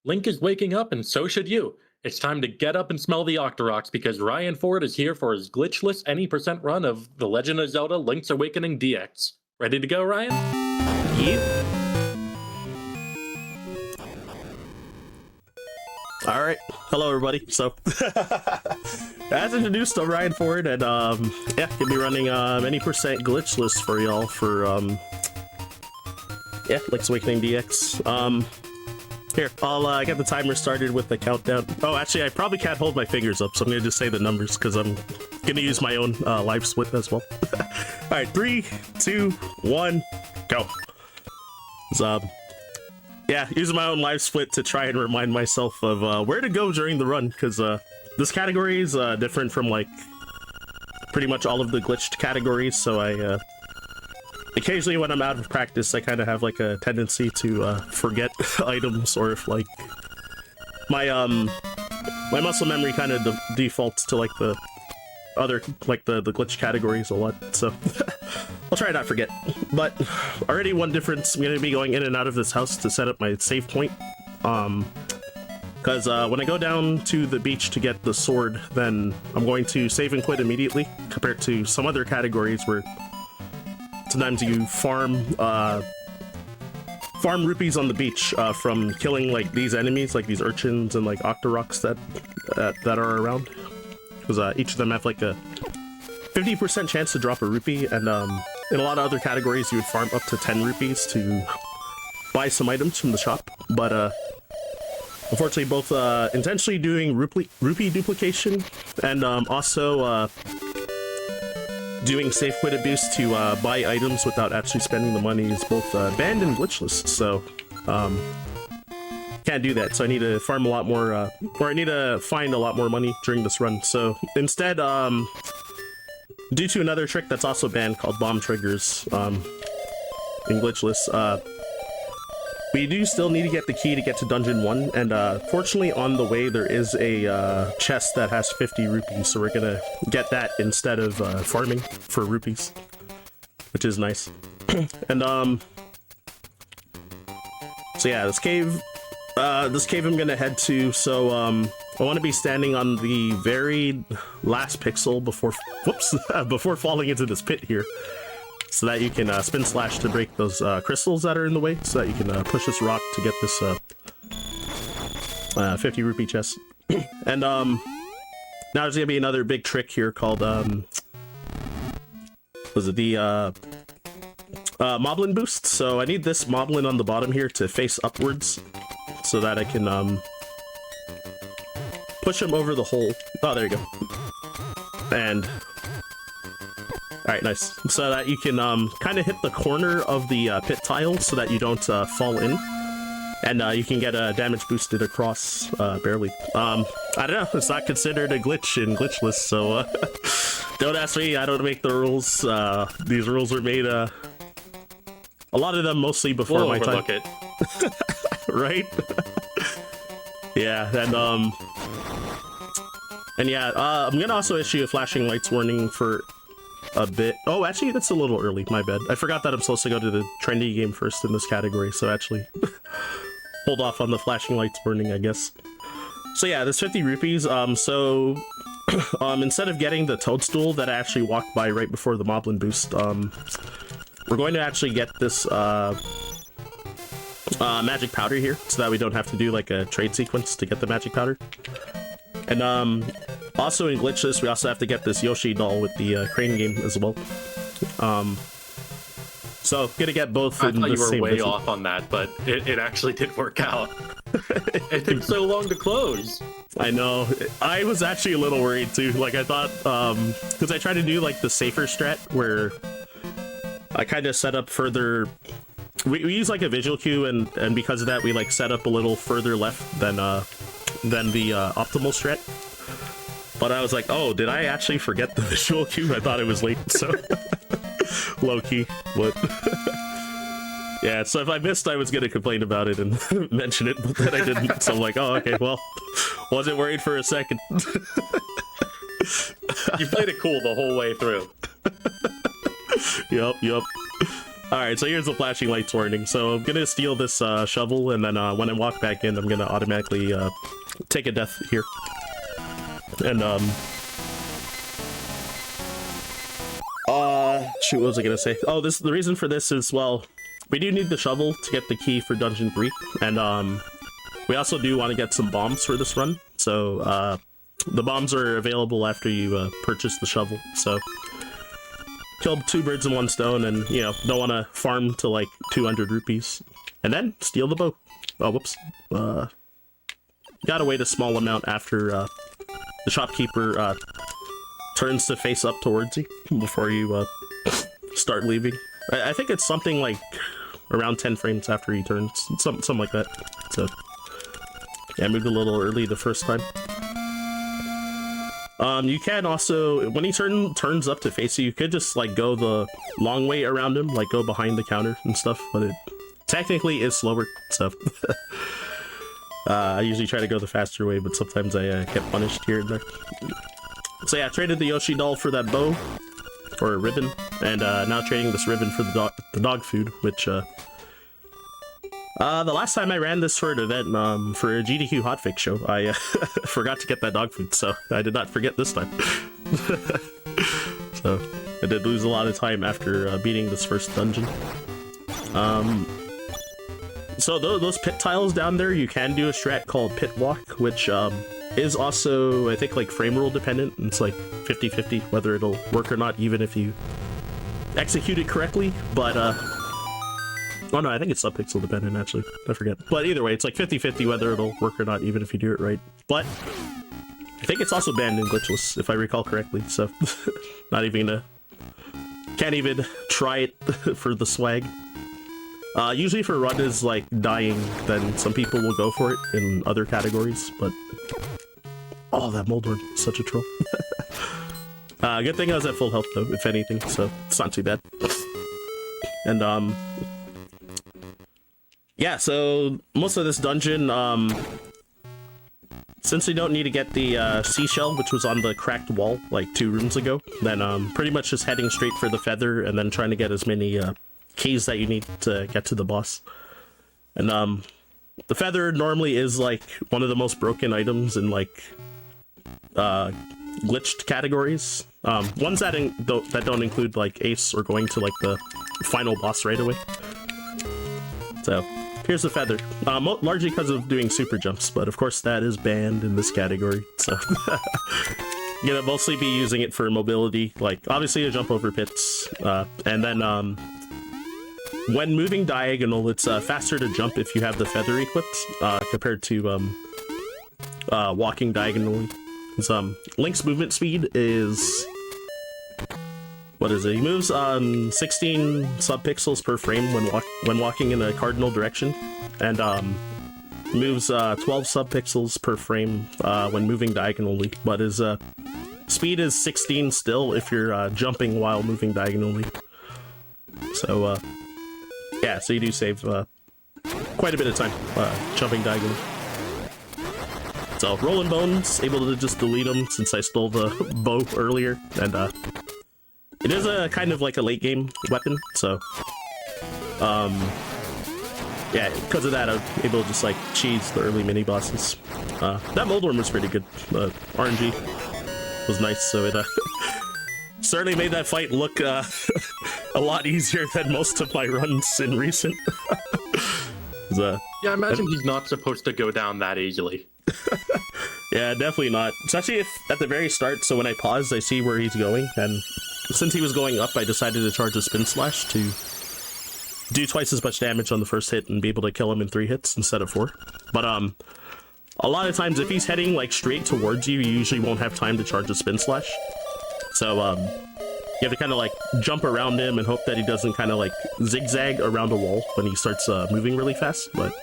Link is waking up, and so should you. It's time to get up and smell the Octoroks because Ryan Ford is here for his glitchless any percent run of The Legend of Zelda Link's Awakening DX. Ready to go, Ryan? Yep. All right. Hello, everybody. So, as introduced, I'm Ryan Ford, and yeah, gonna be running any percent glitchless for y'all for yeah, Link's Awakening DX. Here, I'll get the timer started with the countdown. Oh, actually, I probably can't hold my fingers up, so I'm gonna just say the numbers because I'm gonna use my own live split as well. All right, 3, 2, 1, go. So, yeah, using my own live split to try and remind myself of where to go during the run, because this category is different from like pretty much all of the glitched categories. So I occasionally, when I'm out of practice, I kind of have like a tendency to forget items, or if like my my muscle memory kind of defaults to like the other like the glitch categories a lot. So I'll try not forget. But already one difference: I'm gonna be going in and out of this house to set up my save point. Because when I go down to the beach to get the sword, then I'm going to save and quit immediately, compared to some other categories where sometimes you farm rupees on the beach from killing like these enemies, like these urchins and like Octoroks that are around. Because each of them have like a 50% chance to drop a rupee, and in a lot of other categories you would farm up to 10 rupees to buy some items from the shop. But unfortunately, both intentionally doing rupee duplication and also doing safe quit abuse to buy items without actually spending the money is both banned and glitchless. So can't do that. So I need to farm a lot more, or I need to find a lot more money during this run. So instead, due to another trick that's also banned called bomb triggers in glitchless, we do still need to get the key to get to Dungeon 1, and fortunately on the way there is a chest that has 50 rupees, so we're gonna get that instead of farming for rupees, which is nice. And so yeah, this cave I'm gonna head to, so I want to be standing on the very last pixel before, whoops, before falling into this pit here, so that you can spin slash to break those crystals that are in the way, so that you can push this rock to get this 50 rupee chest. And now there's gonna be another big trick here called was it the Moblin boost? So I need this Moblin on the bottom here to face upwards, so that I can push him over the hole. Oh, there you go. And alright, nice. So that you can kind of hit the corner of the pit tile so that you don't fall in. And you can get a damage boosted across barely. I don't know, it's not considered a glitch in glitchless, so don't ask me, I don't make the rules. These rules were made, a lot of them mostly before my time. It. Right? Yeah, and yeah, I'm gonna also issue a flashing lights warning for a bit. Oh, actually, that's a little early, my bad. I forgot that I'm supposed to go to the trendy game first in this category, so actually hold off on the flashing lights warning, I guess. So yeah, this 50 rupees, so instead of getting the toadstool that I actually walked by right before the Moblin boost, we're going to actually get this magic powder here, so that we don't have to do like a trade sequence to get the magic powder. And also in glitchless, we also have to get this Yoshi doll with the crane game as well. So gonna get both. I thought you were way off on that, but it actually did work out. It took so long to close. I know. I was actually a little worried too. Like I thought, because I tried to do like the safer strat where I kind of set up further. We use like a visual cue, and because of that, we like set up a little further left than the optimal strat. But I was like, oh, did I actually forget the visual cue? I thought it was late, so low key. What? Yeah, so if I missed, I was gonna complain about it and mention it, but then I didn't. So I'm like, oh, okay, well, wasn't worried for a second. You played it cool the whole way through. Yup. All right, so here's the flashing lights warning. So I'm gonna steal this shovel, and then when I walk back in, I'm gonna automatically take a death here. And shoot, what was I gonna say? Oh, the reason for this is, well, we do need the shovel to get the key for Dungeon 3, and we also do want to get some bombs for this run. So the bombs are available after you purchase the shovel. So kill 2 birds in 1 stone, and you know, don't want to farm to like 200 rupees, and then steal the bow. Oh, whoops. Gotta wait a small amount after the shopkeeper turns to face up towards you before you start leaving. I think it's something like around 10 frames after he turns, something like that. So yeah, I moved a little early the first time. You can also, when he turns up to face you could just like go the long way around him, like go behind the counter and stuff, but it technically is slower, so I usually try to go the faster way, but sometimes I get punished here and there. So yeah, I traded the Yoshi doll for that bow, or a ribbon, and now trading this ribbon for the dog food, which the last time I ran this for an event, for a GDQ hotfix show, I forgot to get that dog food, so I did not forget this time. So I did lose a lot of time after beating this first dungeon. So those pit tiles down there, you can do a strat called pit walk, which is also, I think, like frame rule dependent. It's like 50-50 whether it'll work or not, even if you execute it correctly. But oh no, I think it's subpixel dependent, actually. I forget. But either way, it's like 50-50 whether it'll work or not, even if you do it right. But I think it's also banned in glitchless, if I recall correctly. So not even gonna, can't even try it for the swag. Usually for run is like dying, then some people will go for it in other categories, but oh, that Moldworm is such a troll. Good thing I was at full health though, if anything, so it's not too bad. And yeah, so most of this dungeon, since we don't need to get the seashell, which was on the cracked wall like 2 rooms ago, then pretty much just heading straight for the feather and then trying to get as many keys that you need to get to the boss. And the feather normally is like one of the most broken items in like glitched categories. Ones that don't include like ace or going to like the final boss right away. So here's the feather, largely because of doing super jumps, but of course that is banned in this category, so I'm gonna mostly be using it for mobility, like obviously to jump over pits, and then when moving diagonal, it's faster to jump if you have the feather equipped, compared to walking diagonally. Link's movement speed is, what is it? He moves 16 subpixels per frame when walking in a cardinal direction, and moves 12 subpixels per frame when moving diagonally. But his speed is 16 still if you're jumping while moving diagonally. So yeah, so you do save quite a bit of time jumping diagonally. So Rolling Bones, able to just delete them since I stole the bow earlier, and it is a kind of like a late game weapon, so yeah, because of that I'm able to just like cheese the early mini bosses. That Moldworm was pretty good. RNG was nice, so it certainly made that fight look a lot easier than most of my runs in recent. Yeah, I imagine he's not supposed to go down that easily. Yeah, definitely not. Especially if at the very start, so when I pause, I see where he's going, and since he was going up, I decided to charge a Spin Slash to do twice as much damage on the first hit and be able to kill him in 3 hits instead of 4. But a lot of times if he's heading like straight towards you, you usually won't have time to charge a Spin Slash. So you have to kind of like jump around him and hope that he doesn't kind of like zigzag around a wall when he starts moving really fast. But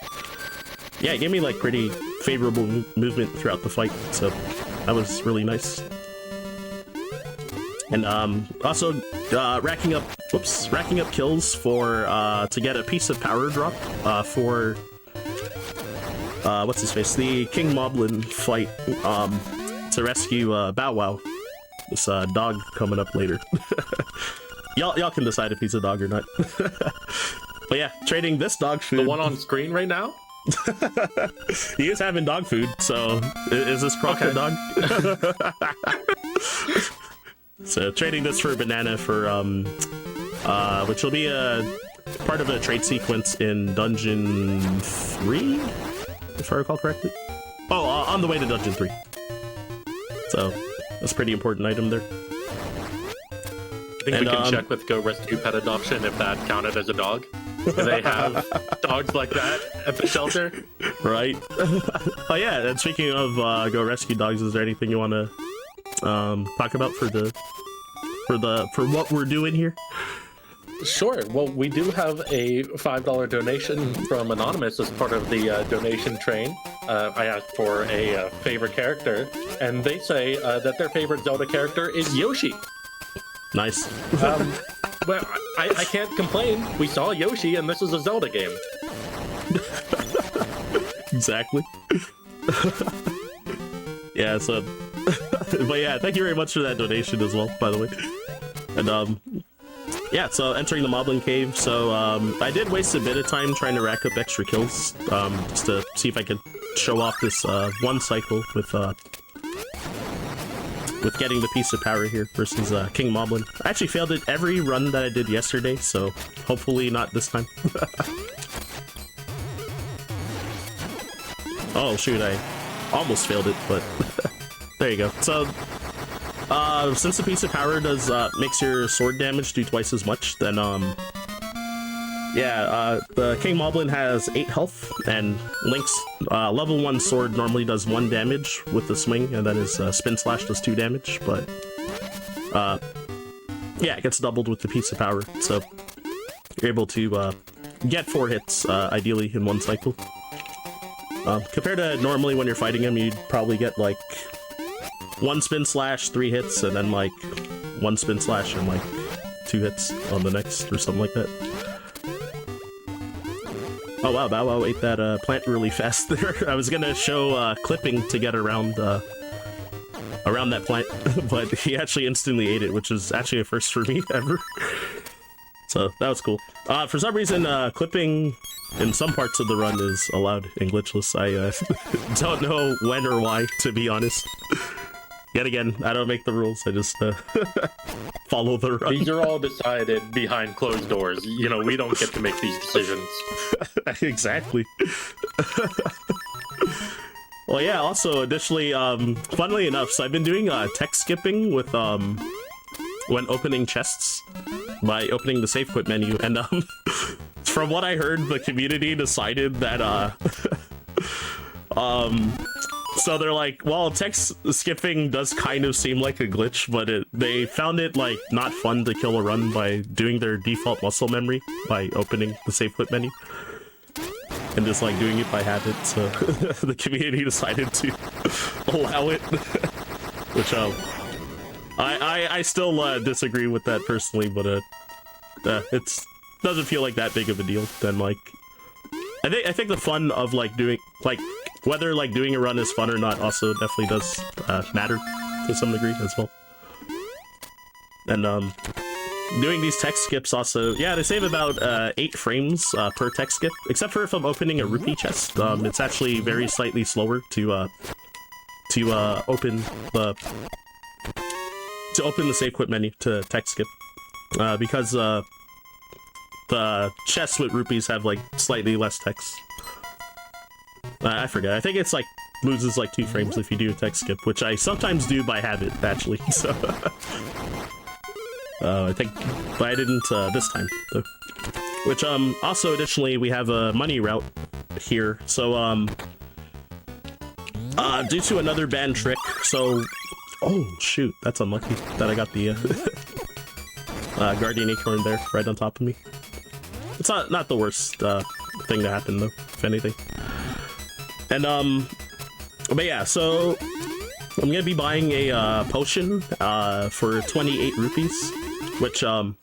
yeah, it gave me like pretty favorable movement throughout the fight, so that was really nice. And also racking up kills for to get a piece of power drop for what's his face, the King Moblin fight, to rescue Bow Wow, this dog coming up later. Y'all can decide if he's a dog or not. But yeah, trading this dog food. The one on screen right now? He is having dog food, so is this Crockett dog? So trading this for a banana for which will be a part of a trade sequence in Dungeon 3, if I recall correctly. Oh, on the way to Dungeon 3. So that's a pretty important item there. I think we can check with Go Rescue Pet Adoption if that counted as a dog. Do they have dogs like that at the shelter? Right. Oh yeah, and speaking of Go Rescue dogs, is there anything you want to talk about for what we're doing here? Sure. Well, we do have a $5 donation from Anonymous as part of the donation train. I asked for a favorite character, and they say that their favorite Zelda character is Yoshi. Nice. Well, I can't complain. We saw Yoshi, and this is a Zelda game. Exactly. Yeah, so... But yeah, thank you very much for that donation as well, by the way. And, yeah, so entering the Moblin Cave. So, I did waste a bit of time trying to rack up extra kills, just to see if I could show off this, one cycle with getting the piece of power here versus King Moblin. I actually failed it every run that I did yesterday, so hopefully not this time. Oh shoot, I almost failed it, but there you go. So since the piece of power does makes your sword damage do twice as much, then the King Moblin has 8 health, and Link's level 1 sword normally does 1 damage with the swing, and then his spin slash does 2 damage, but yeah, it gets doubled with the piece of power, so you're able to get 4 hits, ideally, in 1 cycle. Compared to normally when you're fighting him, you'd probably get like 1 spin slash, 3 hits, and then like 1 spin slash and like 2 hits on the next, or something like that. Oh wow, Bow Wow ate that plant really fast there. I was gonna show clipping to get around around that plant, but he actually instantly ate it, which is actually a first for me ever. So that was cool. For some reason, clipping in some parts of the run is allowed in glitchless. I don't know when or why, to be honest. Yet again, I don't make the rules, I just follow the run. These are all decided behind closed doors. You know, we don't get to make these decisions. Exactly. Well, yeah, also, additionally, funnily enough, so I've been doing text skipping with, when opening chests, by opening the save quit menu, and, from what I heard, the community decided that, so they're like, well, text skipping does kind of seem like a glitch, but they found it, like, not fun to kill a run by doing their default muscle memory by opening the save quit menu. And just, like, doing it by habit, so the community decided to allow it. Which, I still disagree with that personally, but it's doesn't feel like that big of a deal. Then, like, I think the fun of, like, doing, like, whether, like, doing a run is fun or not also definitely does matter to some degree as well. And doing these text skips also, yeah, they save about 8 frames per text skip, except for if I'm opening a rupee chest. It's actually very slightly slower to open the save quit menu to text skip, because the chests with rupees have like slightly less text. I forget. I think it's like loses like 2 frames if you do a text skip, which I sometimes do by habit actually. So I think, but I didn't this time though. Which also additionally we have a money route here. So due to another banned trick, so oh shoot, that's unlucky that I got the Guardian Acorn there right on top of me. It's not the worst thing to happen though, if anything. And but yeah, so I'm gonna be buying a potion for 28 rupees, which kind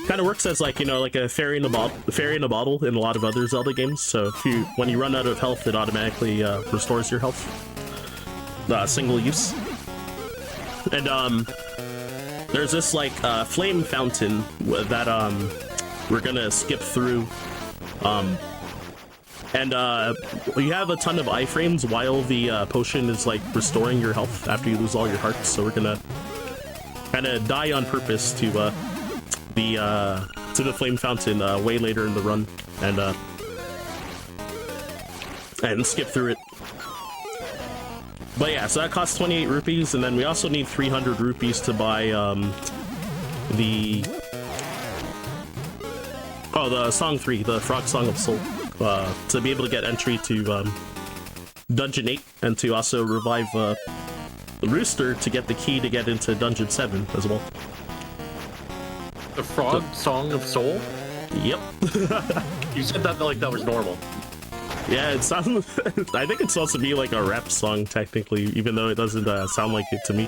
of works as like, you know, like a fairy in a bottle in a lot of other Zelda games. So if when you run out of health, it automatically restores your health, single use. And there's this like flame fountain that we're gonna skip through, and you have a ton of iframes while the potion is like restoring your health after you lose all your hearts. So we're gonna kind of die on purpose to the flame fountain way later in the run, and skip through it. But yeah, so that costs 28 rupees, and then we also need 300 rupees to buy the Song 3, the Frog Song of Soul, to be able to get entry to Dungeon 8, and to also revive the Rooster to get the key to get into Dungeon 7 as well. The Frog Song of Soul? Yep. You said that like that was normal. Yeah, it sounds. I think it's supposed to be like a rap song, technically, even though it doesn't sound like it to me.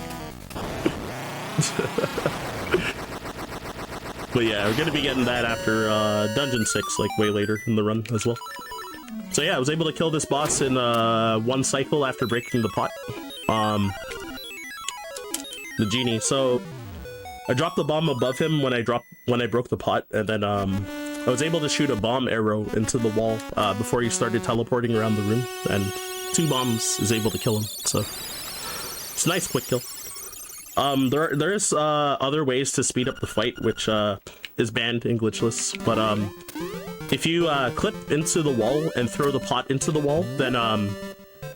But yeah, we're gonna be getting that after Dungeon 6, like way later in the run as well. So yeah, I was able to kill this boss in one cycle after breaking the pot. The genie. So I dropped the bomb above him when I broke the pot, and then I was able to shoot a bomb arrow into the wall before he started teleporting around the room, and 2 bombs is able to kill him. So it's a nice quick kill. There's other ways to speed up the fight, which is banned in glitchless, but if you clip into the wall and throw the pot into the wall, then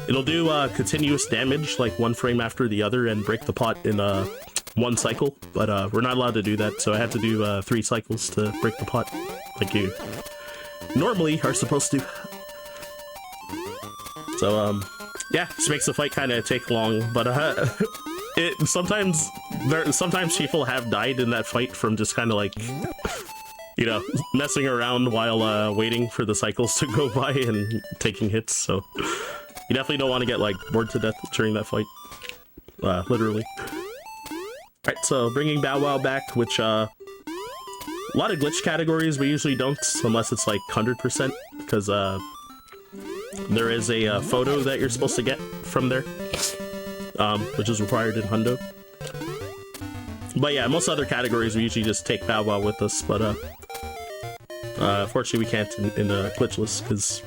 it'll do continuous damage, like 1 frame after the other, and break the pot in 1 cycle, but we're not allowed to do that, so I had to do 3 cycles to break the pot, like you normally are supposed to. So yeah, this makes the fight kind of take long, but sometimes people have died in that fight from just kind of like, you know, messing around while waiting for the cycles to go by and taking hits. So you definitely don't want to get like bored to death during that fight, literally. Alright, so bringing Bow Wow back, which a lot of glitch categories we usually don't, unless it's like 100%, because there is a photo that you're supposed to get from there, which is required in Hundo. But yeah, most other categories we usually just take Bow Wow with us, but unfortunately we can't in glitchless, because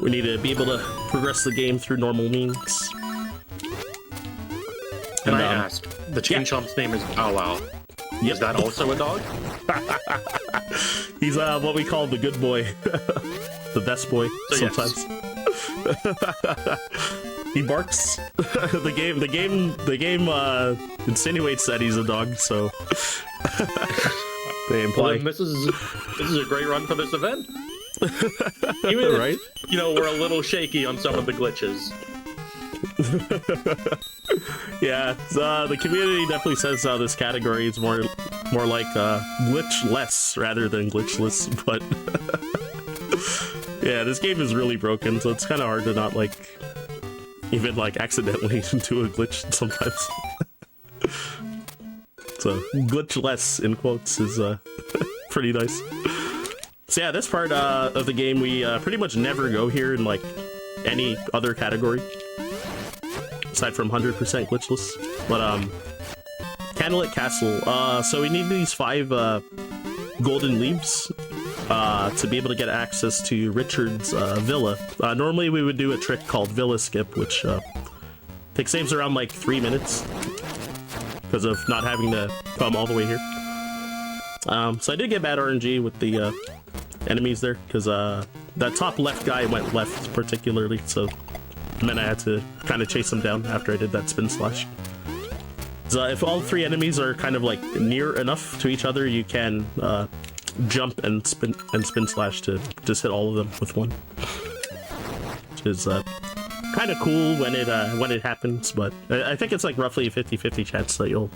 we need to be able to progress the game through normal means. Can I ask, the Chain Chomp's name is Bow Wow. Yep. Is that also a dog? He's what we call the good boy. The best boy, so sometimes. Yes. He barks. The game insinuates that he's a dog, so they imply. Well, this is a great run for this event. Even right? If, you know, we're a little shaky on some of the glitches. Yeah, the community definitely says this category is more like glitch-less rather than glitchless, but yeah, this game is really broken, so it's kind of hard to not like even like accidentally do a glitch sometimes. So glitchless in quotes is pretty nice. So yeah, this part of the game we pretty much never go here in like any other category aside from 100% glitchless. But Candlelit Castle, so we need these 5 golden leaves to be able to get access to Richard's villa. Normally we would do a trick called Villa Skip, which saves around like 3 minutes because of not having to come all the way here. So I did get bad RNG with the enemies there, because that top left guy went left particularly, so and then I had to kind of chase him down after I did that spin slash. So if all 3 enemies are kind of like near enough to each other, you can jump and spin slash to just hit all of them with one, which is kind of cool when it happens. But I think it's like roughly a 50-50 chance that you'll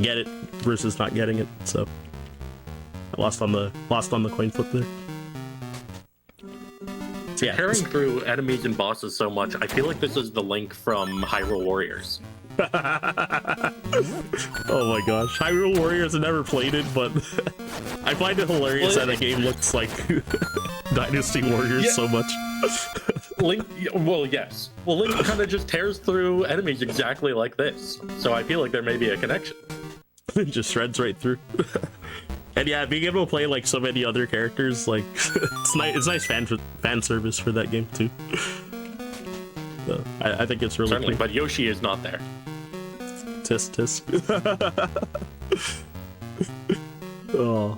get it versus not getting it. So I lost on the coin flip there. Yeah. Carrying through enemies and bosses so much, I feel like this is the Link from Hyrule Warriors. Oh my gosh, Hyrule Warriors, I never played it, but I find it hilarious that a game looks like Dynasty Warriors so much. Link, well, yes. Well, Link kind of just tears through enemies exactly like this. So I feel like there may be a connection. Just shreds right through. And yeah, being able to play like so many other characters, like it's nice fan service for that game too. I think it's really Certainly, cool. but Yoshi is not there. Tisk tisk. Oh.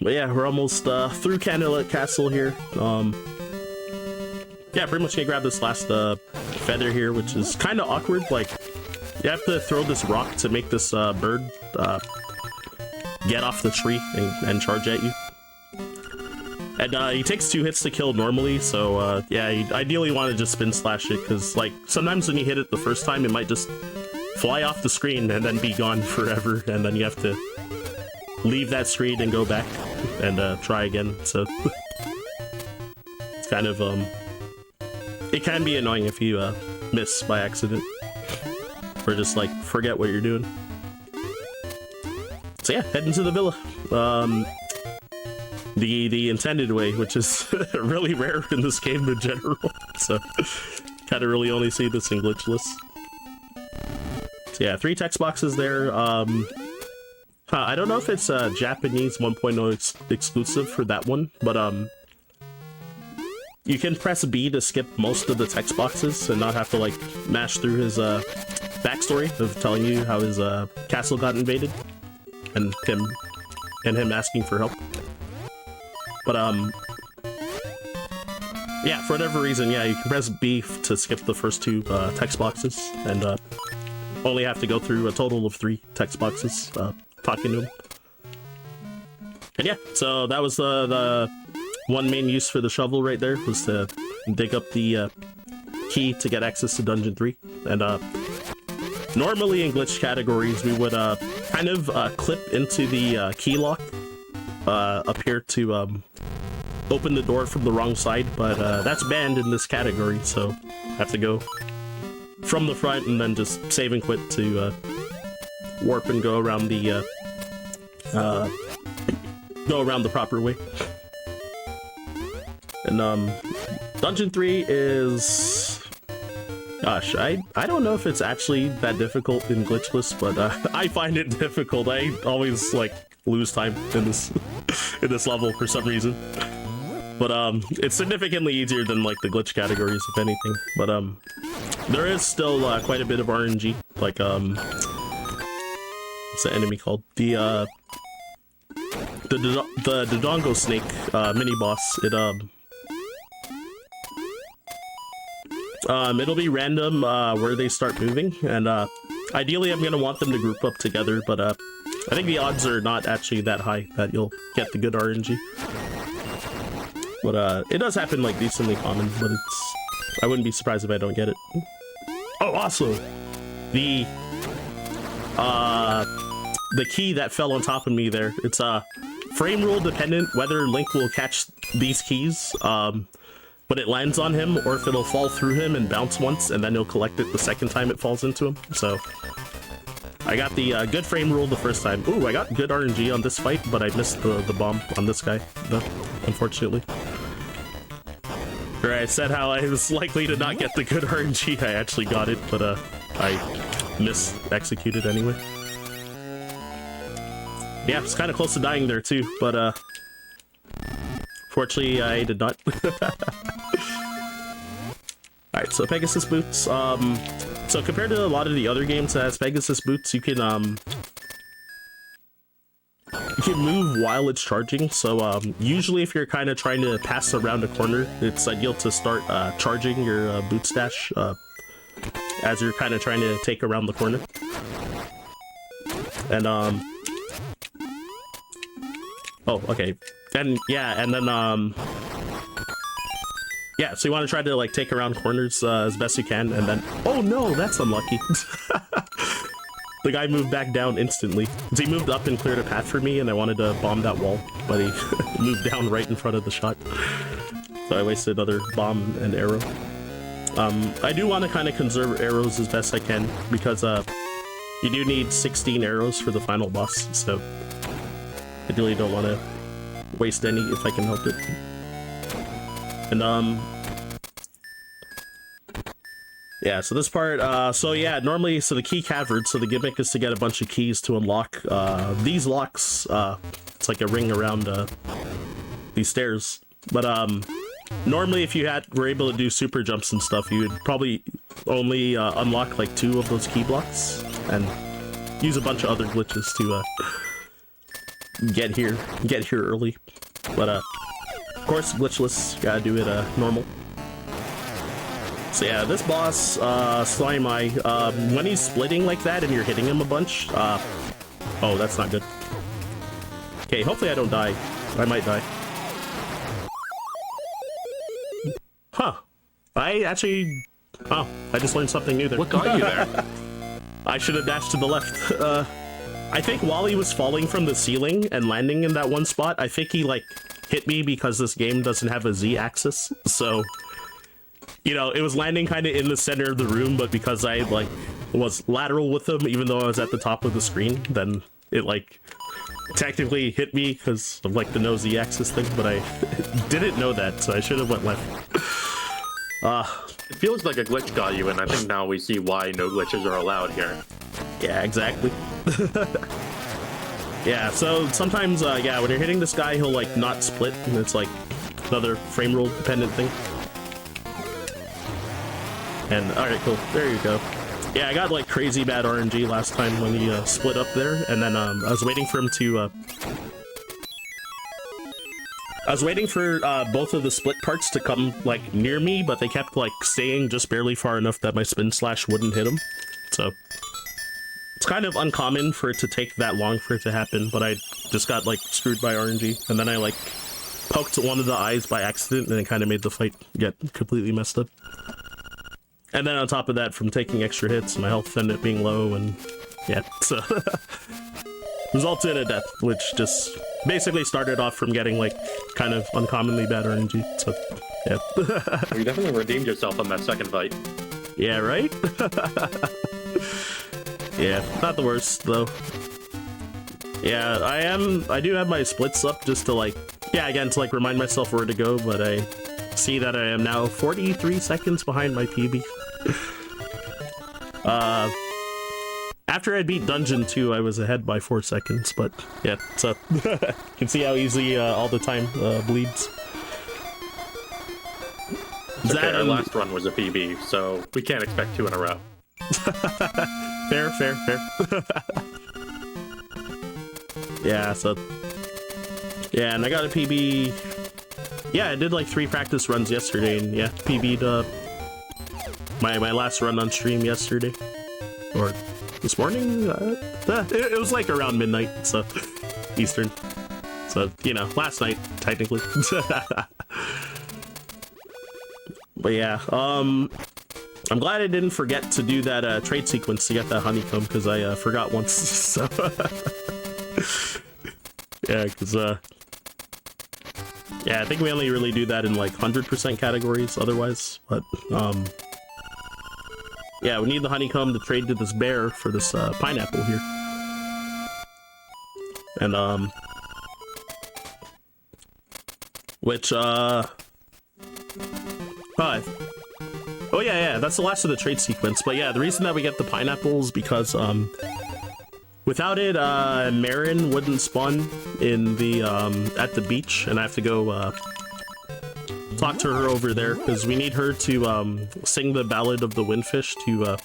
But yeah, we're almost through Candlelit Castle here. Yeah, pretty much gonna grab this last feather here, which is kind of awkward. Like, you have to throw this rock to make this bird get off the tree and charge at you. And he takes 2 hits to kill normally, so yeah, you ideally want to just spin slash it, because like sometimes when you hit it the first time, it might just fly off the screen and then be gone forever, and then you have to leave that screen and go back and try again. So it's kind of it can be annoying if you miss by accident or just like forget what you're doing. So yeah, head into the villa. The intended way, which is really rare in this game in general. So kind of really only see this in glitchless. So yeah, 3 text boxes there. I don't know if it's Japanese 1.0 exclusive for that one, but you can press B to skip most of the text boxes and not have to like mash through his backstory of telling you how his castle got invaded and him asking for help. But yeah, for whatever reason, yeah, you can press B to skip the first 2 text boxes and only have to go through a total of 3 text boxes talking to him. And yeah, so that was the one main use for the shovel right there, was to dig up the key to get access to Dungeon 3. And normally in glitch categories, we would kind of clip into the key lock up here to open the door from the wrong side, but that's banned in this category, so I have to go from the front and then just save and quit to warp and go around the proper way. And Dungeon 3 is, gosh, I don't know if it's actually that difficult in glitchless, but I find it difficult. I always like lose time in this in this level for some reason. But it's significantly easier than like the glitch categories, if anything. But there is still quite a bit of RNG. Like what's the enemy called? The Dodongo snake mini boss. It'll be random where they start moving, and ideally I'm gonna want them to group up together, but I think the odds are not actually that high that you'll get the good RNG. But it does happen like decently common, but I wouldn't be surprised if I don't get it. Oh, also the key that fell on top of me there, it's frame rule dependent whether Link will catch these keys when it lands on him, or if it'll fall through him and bounce once and then he'll collect it the second time it falls into him. So I got the good frame rule the first time. Ooh, I got good RNG on this fight, but I missed the bomb on this guy, though, unfortunately. Where I said how I was likely to not get the good RNG, I actually got it, but I mis-executed anyway. Yeah, it's kind of close to dying there too, but fortunately I did not. Alright, so Pegasus Boots. So compared to a lot of the other games that has Pegasus Boots, you can move while it's charging. So usually if you're kind of trying to pass around a corner, it's ideal to start charging your boot stash as you're kind of trying to take around the corner. And oh, okay. And yeah, and then yeah, so you want to try to like take around corners as best you can, and then oh no, that's unlucky. The guy moved back down instantly. He moved up and cleared a path for me, and I wanted to bomb that wall, but he moved down right in front of the shot. So I wasted another bomb and arrow. I do want to kind of conserve arrows as best I can, because you do need 16 arrows for the final boss, so I really don't want to waste any if I can help it. And Yeah, so this part, so yeah, normally, so the key cavern, so the gimmick is to get a bunch of keys to unlock these locks. It's like a ring around these stairs. But normally if you were able to do super jumps and stuff, you would probably only unlock like 2 of those key blocks and use a bunch of other glitches to get here early. But of course, glitchless, gotta do it normal. So yeah, this boss, Slime Eye, when he's splitting like that and you're hitting him a bunch, oh, that's not good. Okay, hopefully I don't die. I might die. Huh. I actually... Oh, I just learned something new there. What got you there? I should have dashed to the left. I think while he was falling from the ceiling and landing in that one spot, I think he, like, hit me because this game doesn't have a Z-axis, so... You know, it was landing kind of in the center of the room, but because I, like, was lateral with him, even though I was at the top of the screen, then it, like, technically hit me because of, like, the no Z-axis thing, but I didn't know that, so I should have went left. It feels like a glitch got you, and I think now we see why no glitches are allowed here. Yeah, exactly. Yeah, so sometimes, yeah, when you're hitting this guy, he'll, like, not split, and it's, like, another frame rule dependent thing. And, alright, cool. There you go. Yeah, I got, like, crazy bad RNG last time when he split up there, and then I was waiting for him to... I was waiting for both of the split parts to come, like, near me, but they kept, like, staying just barely far enough that my spin slash wouldn't hit him. So, it's kind of uncommon for it to take that long for it to happen, but I just got, like, screwed by RNG, and then I, like, poked one of the eyes by accident, and it kind of made the fight get completely messed up. And then on top of that, from taking extra hits, my health ended up being low, and yeah, so... resulted in a death, which just basically started off from getting, like, kind of uncommonly bad RNG, so, yeah. You definitely redeemed yourself on that second fight. Yeah, right? Yeah, not the worst, though. Yeah, I do have my splits up just to, like, yeah, again, to, like, remind myself where to go, but I see that I am now 43 seconds behind my PB. After I beat Dungeon 2, I was ahead by 4 seconds, but yeah, so you can see how easy all the time bleeds. Okay, our last run was a PB, so we can't expect 2 in a row. Fair. Yeah, so... Yeah, and I got a PB... Yeah, I did like 3 practice runs yesterday, and yeah, PB'd my last run on stream yesterday. Or this morning? It was like around midnight, so... Eastern. So, you know, last night, technically. But yeah, I'm glad I didn't forget to do that trade sequence to get that honeycomb, because I forgot once, so... Yeah, because, yeah, I think we only really do that in, like, 100% categories otherwise, but, yeah, we need the honeycomb to trade to this bear for this, pineapple here. And, which, oh yeah, that's the last of the trade sequence, but yeah, the reason that we get the pineapples because, without it, Marin wouldn't spawn in the, at the beach, and I have to go, talk to her over there, because we need her to, sing the Ballad of the Windfish to,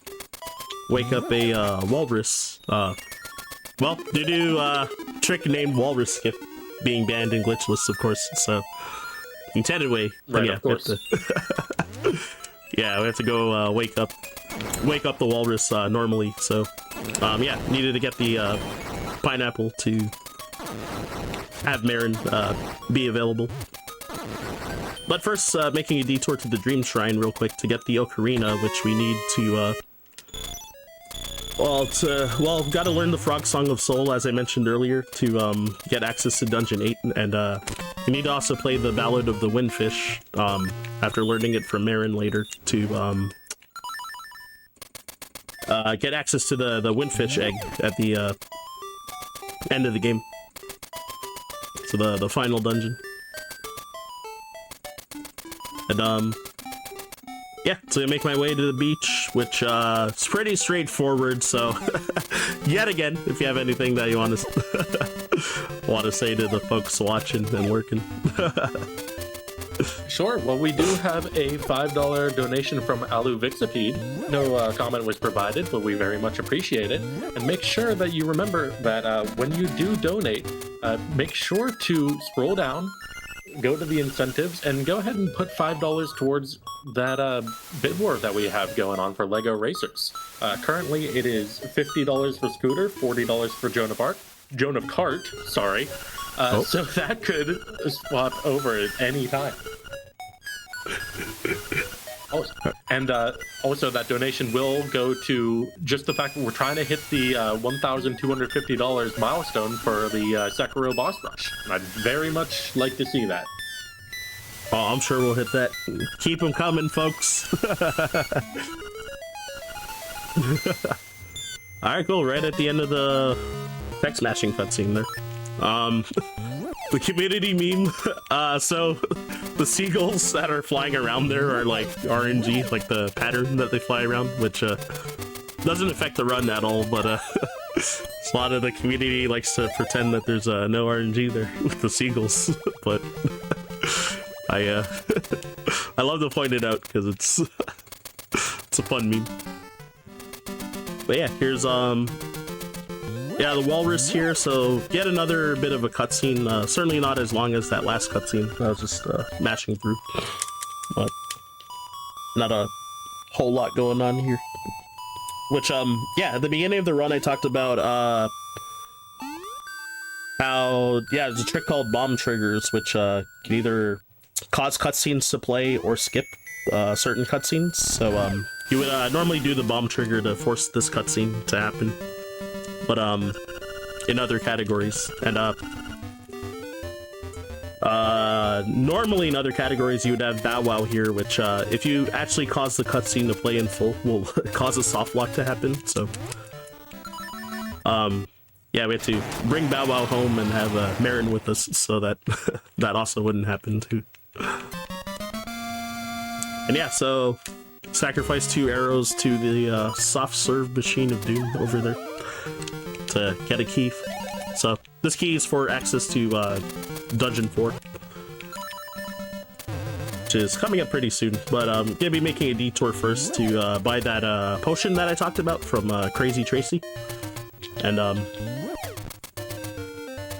wake up a, walrus, well, due to, trick named Walrus Skip being banned in glitchless, of course, so, intended way, but right, yeah, of course. Yeah, we have to go, wake up the walrus, normally, so, yeah, needed to get the, pineapple to have Marin, be available. But first, making a detour to the Dream Shrine real quick to get the Ocarina, which we need to, well, gotta learn the Frog Song of Soul, as I mentioned earlier, to, get access to Dungeon 8, and, you need to also play the Ballad of the Windfish, after learning it from Marin later, to, get access to the Windfish egg at the, end of the game. So the final dungeon. And, yeah, so I make my way to the beach, which is pretty straightforward. So, yet again, if you have anything that you want to say to the folks watching and working. Sure. Well, we do have a $5 donation from Alu Vixipede. No comment was provided, but we very much appreciate it. And make sure that you remember that when you do donate, make sure to scroll down, go to the incentives, and go ahead and put $5 towards that bid war that we have going on for Lego Racers. Currently, it is $50 for Scooter, $40 for Joan of Cart, sorry. So that could swap over at any time. And also that donation will go to just the fact that we're trying to hit the $1,250 milestone for the Sekiro boss rush. And I'd very much like to see that. Oh, I'm sure we'll hit that. Keep them coming, folks. Alright, cool. Right at the end of the tech smashing cutscene there. The community meme. So the seagulls that are flying around there are like RNG, like the pattern that they fly around, which doesn't affect the run at all, but a lot of the community likes to pretend that there's no RNG there with the seagulls. But I love to point it out because it's it's a fun meme. But yeah, here's yeah, the walrus here, so yet another bit of a cutscene. Certainly not as long as that last cutscene. I was just mashing through, but not a whole lot going on here. Which, yeah, at the beginning of the run, I talked about how, yeah, there's a trick called bomb triggers, which can either cause cutscenes to play or skip certain cutscenes. So you would normally do the bomb trigger to force this cutscene to happen. But in other categories, and normally in other categories you would have Bow Wow here, which if you actually cause the cutscene to play in full will cause a soft lock to happen. So yeah, we have to bring Bow Wow home and have Marin with us so that that also wouldn't happen too. And yeah, so sacrifice 2 arrows to the soft serve machine of doom over there to get a key. So this key is for access to Dungeon 4, which is coming up pretty soon. But I'm gonna be making a detour first to buy that potion that I talked about from Crazy Tracy. And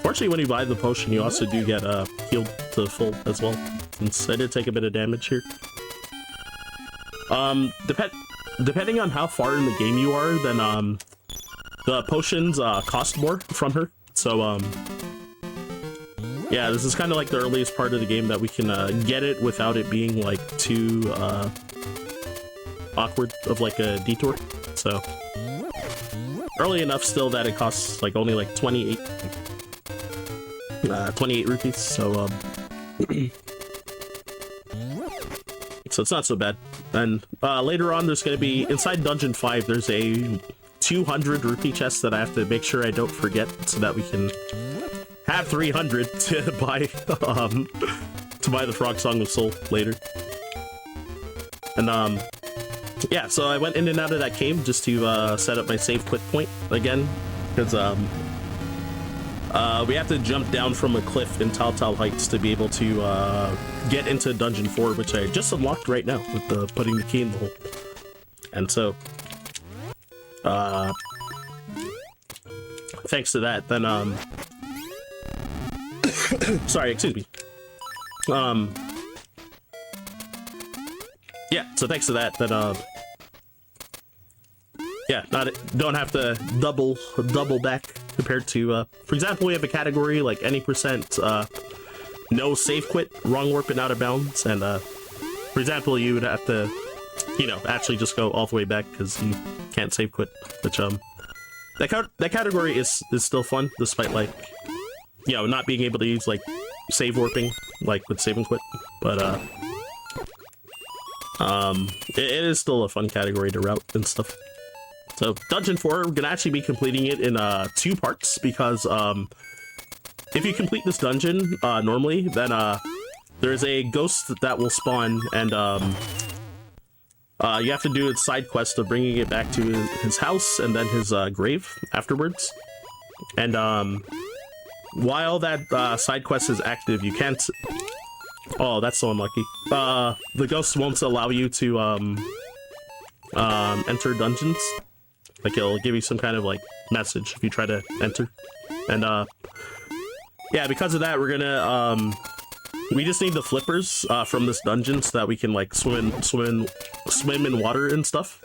fortunately, when you buy the potion, you also do get healed to full as well, since I did take a bit of damage here. Depending on how far in the game you are, then the potions cost more from her. So yeah, this is kind of like the earliest part of the game that we can get it without it being like too awkward of like a detour. So early enough still that it costs like only like 28 rupees. So so it's not so bad. And later on, there's going to be inside Dungeon 5. There's a 200 rupee chest that I have to make sure I don't forget, so that we can have 300 to buy the Frog Song of Soul later. And yeah, so I went in and out of that cave just to set up my save quit point again, because we have to jump down from a cliff in Tal Heights to be able to get into Dungeon 4, which I just unlocked right now with putting the key in the hole. And so thanks to that, then sorry, excuse me. Yeah, so thanks to that, then yeah, don't have to double back compared to for example, we have a category like any percent no save quit, wrong warp and out of bounds, and for example, you would have to, you know, actually just go all the way back because you can't save quit, which that category is still fun despite, like, you know, not being able to use like save warping like with save and quit, but it is still a fun category to route and stuff. So Dungeon 4, we're gonna actually be completing it in 2 parts, because if you complete this dungeon normally, then there's a ghost that will spawn, and You have to do a side quest of bringing it back to his house and then his grave afterwards. And while that side quest is active, you can't... Oh, that's so unlucky. The ghost won't allow you to enter dungeons. Like, it'll give you some kind of, like, message if you try to enter. And, yeah, because of that, we're gonna, we just need the flippers, from this dungeon so that we can, like, swim in water and stuff.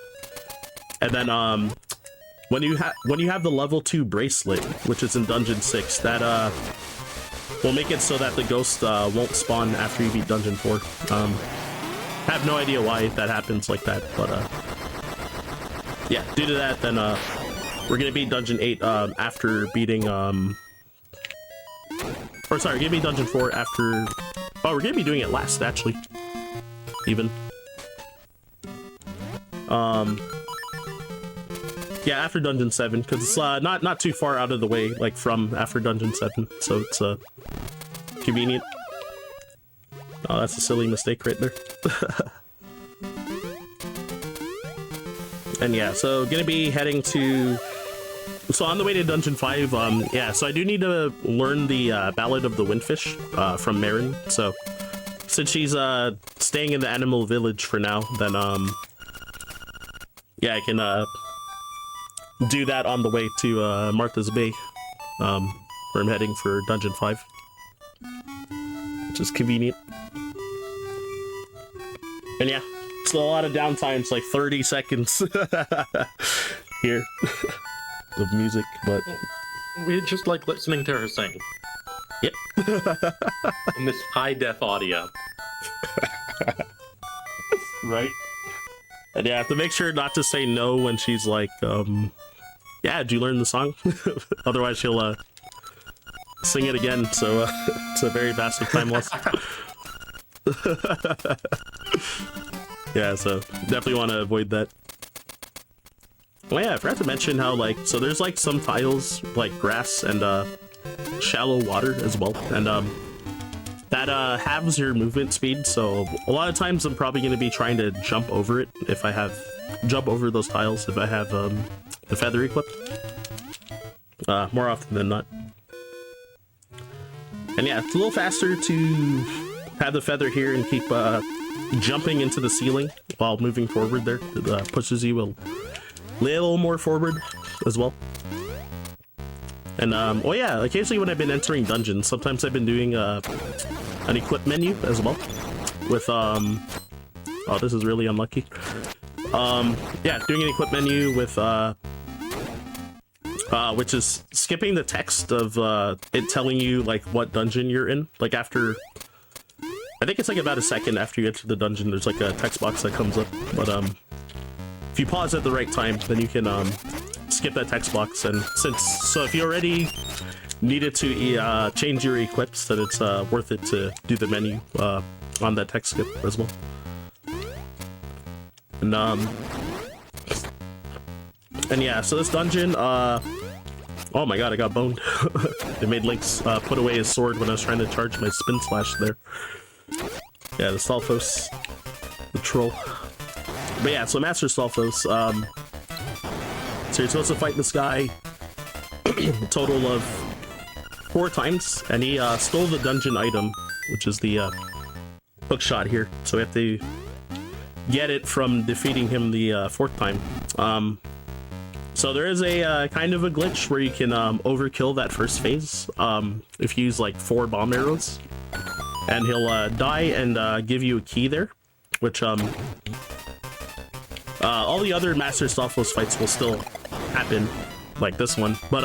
And then, when you have the level 2 bracelet, which is in Dungeon 6, that, will make it so that the ghost, won't spawn after you beat Dungeon 4. I have no idea why that happens like that, but, yeah, due to that, then, we're gonna beat Dungeon 8, after beating, or sorry, we're gonna beat Dungeon 4 after... Oh, we're gonna be doing it last, actually. Even. Yeah, after Dungeon 7, because it's, not too far out of the way, like, from after Dungeon 7, so it's, convenient. Oh, that's a silly mistake right there. And yeah, so gonna be heading to... So on the way to Dungeon 5, yeah, so I do need to learn the Ballad of the Windfish from Marin. So since she's staying in the animal village for now, then yeah, I can do that on the way to Martha's Bay, where I'm heading for Dungeon 5, which is convenient. And yeah, it's a lot of downtime. It's like 30 seconds here. Of music, but we just like listening to her sing. Yep. In this high def audio. Right. And yeah, I have to make sure not to say no when she's like, yeah, did you learn the song? Otherwise she'll sing it again, so it's a very massive time loss. Yeah, so definitely want to avoid that. Oh yeah, I forgot to mention how, like, so there's like some tiles, like grass and shallow water as well, and that halves your movement speed, so a lot of times I'm probably going to be trying to jump over it if I have, jump over those tiles if I have the feather equipped, more often than not. And yeah, it's a little faster to have the feather here and keep jumping into the ceiling while moving forward there. It pushes you a little more forward as well. And oh yeah, occasionally when I've been entering dungeons, sometimes I've been doing an equip menu as well with oh, this is really unlucky. Yeah, doing an equip menu with which is skipping the text of it telling you like what dungeon you're in. Like after, I think it's like about a second after you enter the dungeon, there's like a text box that comes up. But if you pause at the right time, then you can skip that text box. And so if you already needed to change your equips, then it's worth it to do the menu on that text skip as well. And yeah, so this dungeon, oh my god, I got boned. It made Link's put away his sword when I was trying to charge my spin slash there. Yeah, the Stalfos, the troll. But yeah, so Master Stalfos, so you're supposed to fight this guy a total of 4 times, and he stole the dungeon item, which is the hook shot here. So we have to get it from defeating him the 4th time. So there is a kind of a glitch where you can overkill that first phase if you use like 4 bomb arrows, and he'll die and give you a key there, which all the other Master Stalfos fights will still happen, like this one, but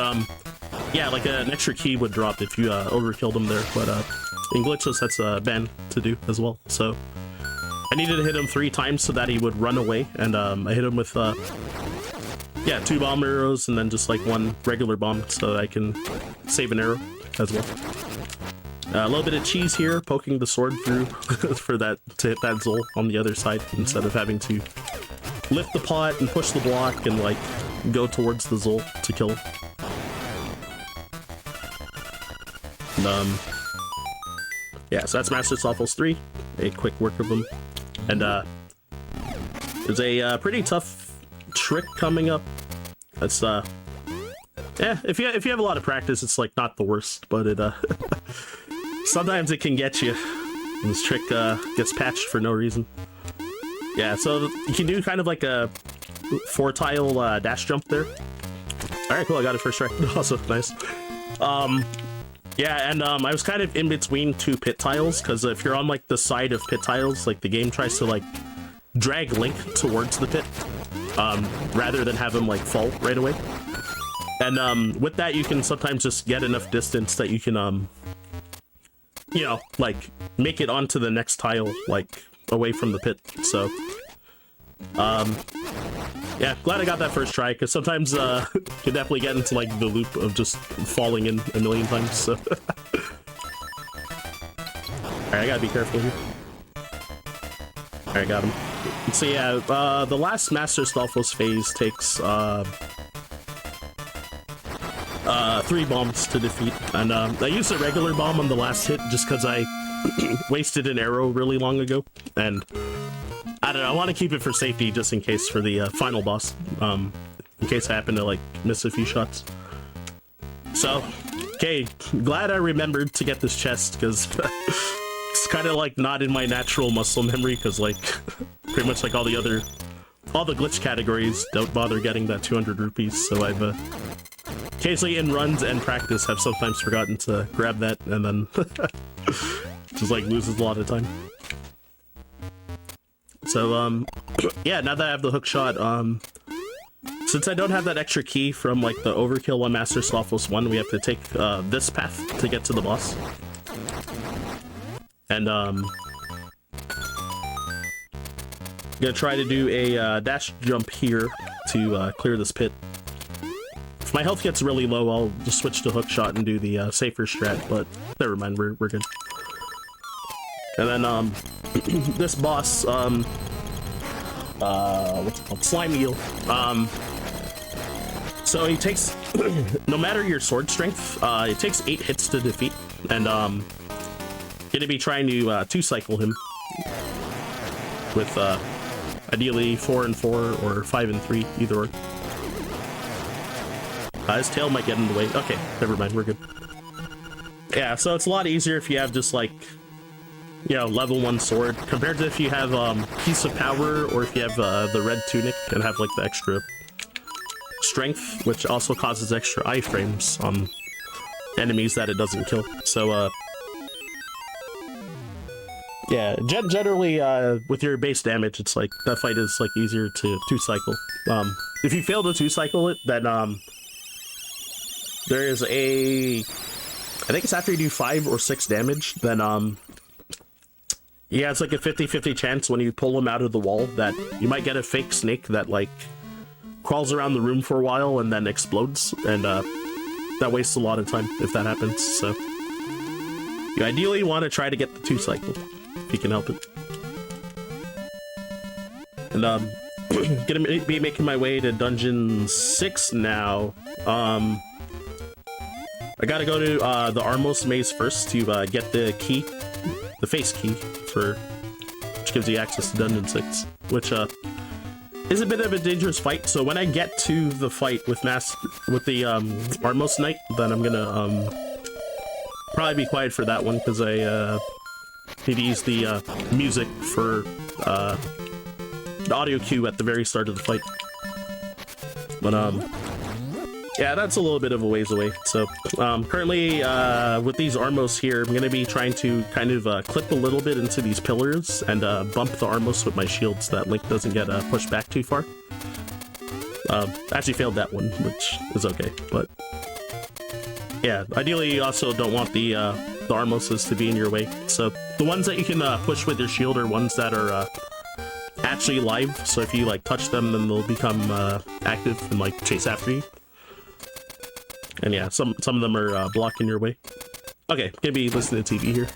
yeah, like an extra key would drop if you overkilled him there. But in glitches, that's a ban to do as well. So I needed to hit him 3 times so that he would run away, and I hit him with yeah, 2 bomb arrows and then just like 1 regular bomb so that I can save an arrow as well. A little bit of cheese here, poking the sword through for that, to hit that Zol on the other side instead of having to lift the pot and push the block and like go towards the Zol to kill him. And, yeah, so that's Master Stalfos 3, a quick work of them. And There's a pretty tough trick coming up. That's yeah, if you have a lot of practice, it's like not the worst, but it sometimes it can get you. And this trick gets patched for no reason. Yeah, so you can do kind of like a 4-tile dash jump there. All right, cool. I got it first try. Also nice. Yeah, and I was kind of in between 2 pit tiles, because if you're on like the side of pit tiles, like the game tries to like drag Link towards the pit, rather than have him like fall right away. And with that, you can sometimes just get enough distance that you can, you know, like make it onto the next tile, like away from the pit. So, yeah, glad I got that first try, because sometimes you can definitely get into like the loop of just falling in a million times. So, alright, I gotta be careful here. Alright, got him. So yeah, the last Master Stalfos phase takes 3 bombs to defeat, and I used a regular bomb on the last hit just because I wasted an arrow really long ago, and I don't know, I want to keep it for safety just in case for the final boss, in case I happen to like miss a few shots. So, okay, glad I remembered to get this chest, because it's kind of like not in my natural muscle memory, because like pretty much like all the glitch categories don't bother getting that 200 rupees, so I've occasionally in runs and practice have sometimes forgotten to grab that, and then just like loses a lot of time. So yeah, now that I have the hook shot, since I don't have that extra key from like the overkill on Master Stalfos 1, we have to take this path to get to the boss. And I'm gonna try to do a dash jump here to clear this pit. If my health gets really low, I'll just switch to hook shot and do the safer strat, but never mind, we're good. And then this boss, what's it called? Slime Eel. So he takes, no matter your sword strength, it takes 8 hits to defeat, and gonna be trying to 2-cycle him with ideally 4 and 4 or 5 and 3, either or. His tail might get in the way. Okay, never mind, we're good. Yeah, so it's a lot easier if you have just like, you know, level 1 sword, compared to if you have Piece of Power, or if you have the red tunic and have like the extra strength, which also causes extra iframes on enemies that it doesn't kill. So yeah, generally with your base damage, it's like that fight is like easier to 2-cycle. If you fail to 2-cycle it, then there is a, I think it's after you do 5 or 6 damage, then yeah, it's like a 50-50 chance when you pull him out of the wall that you might get a fake snake that like crawls around the room for a while and then explodes, and that wastes a lot of time if that happens. So you ideally want to try to get the 2-cycle if you can help it. And gonna be making my way to dungeon 6 now. I gotta go to the Armos maze first to get the key, the face key, which gives you access to dungeon 6, which is a bit of a dangerous fight. So when I get to the fight with the Armos Knight, then I'm gonna probably be quiet for that one, because I need to use the music for the audio cue at the very start of the fight. But yeah, that's a little bit of a ways away. So currently with these Armos here, I'm gonna be trying to kind of clip a little bit into these pillars and bump the Armos with my shield so that Link doesn't get pushed back too far. Actually failed that one, which is okay, but yeah, ideally you also don't want the Armoses to be in your way. So the ones that you can push with your shield are ones that are actually live, so if you like touch them, then they'll become active and like chase after you. And yeah, some of them are blocking your way. Okay, gonna be listening to TV here.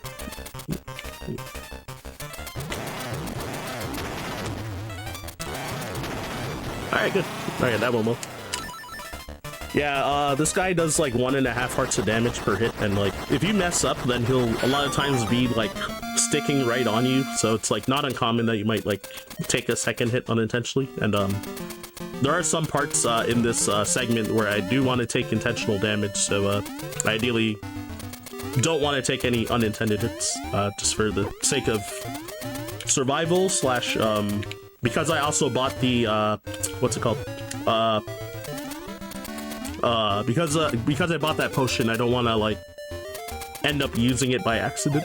Alright, good. Alright, that one will. Yeah, this guy does like 1.5 hearts of damage per hit, and like if you mess up, then he'll a lot of times be like sticking right on you, so it's like not uncommon that you might like take a second hit unintentionally. And there are some parts in this segment where I do want to take intentional damage, so ideally don't want to take any unintended hits, just for the sake of survival slash because I also bought the what's it called, because I bought that potion, I don't want to like end up using it by accident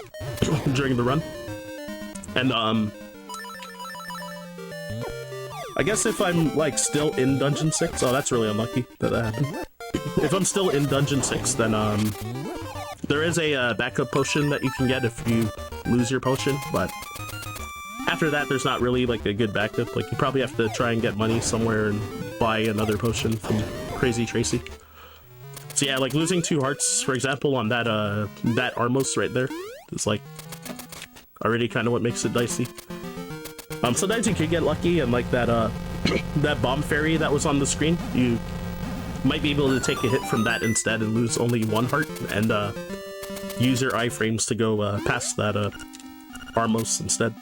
during the run. And I guess if I'm like still in Dungeon 6, oh, that's really unlucky that happened. If I'm still in Dungeon 6, then there is a backup potion that you can get if you lose your potion, but after that there's not really like a good backup. Like you probably have to try and get money somewhere and buy another potion from Crazy Tracy. So yeah, like losing 2 hearts, for example, on that Armos right there is like already kind of what makes it dicey. Sometimes you could get lucky and like that that bomb fairy that was on the screen, you might be able to take a hit from that instead and lose only 1 heart and use your iframes to go past that Armos instead.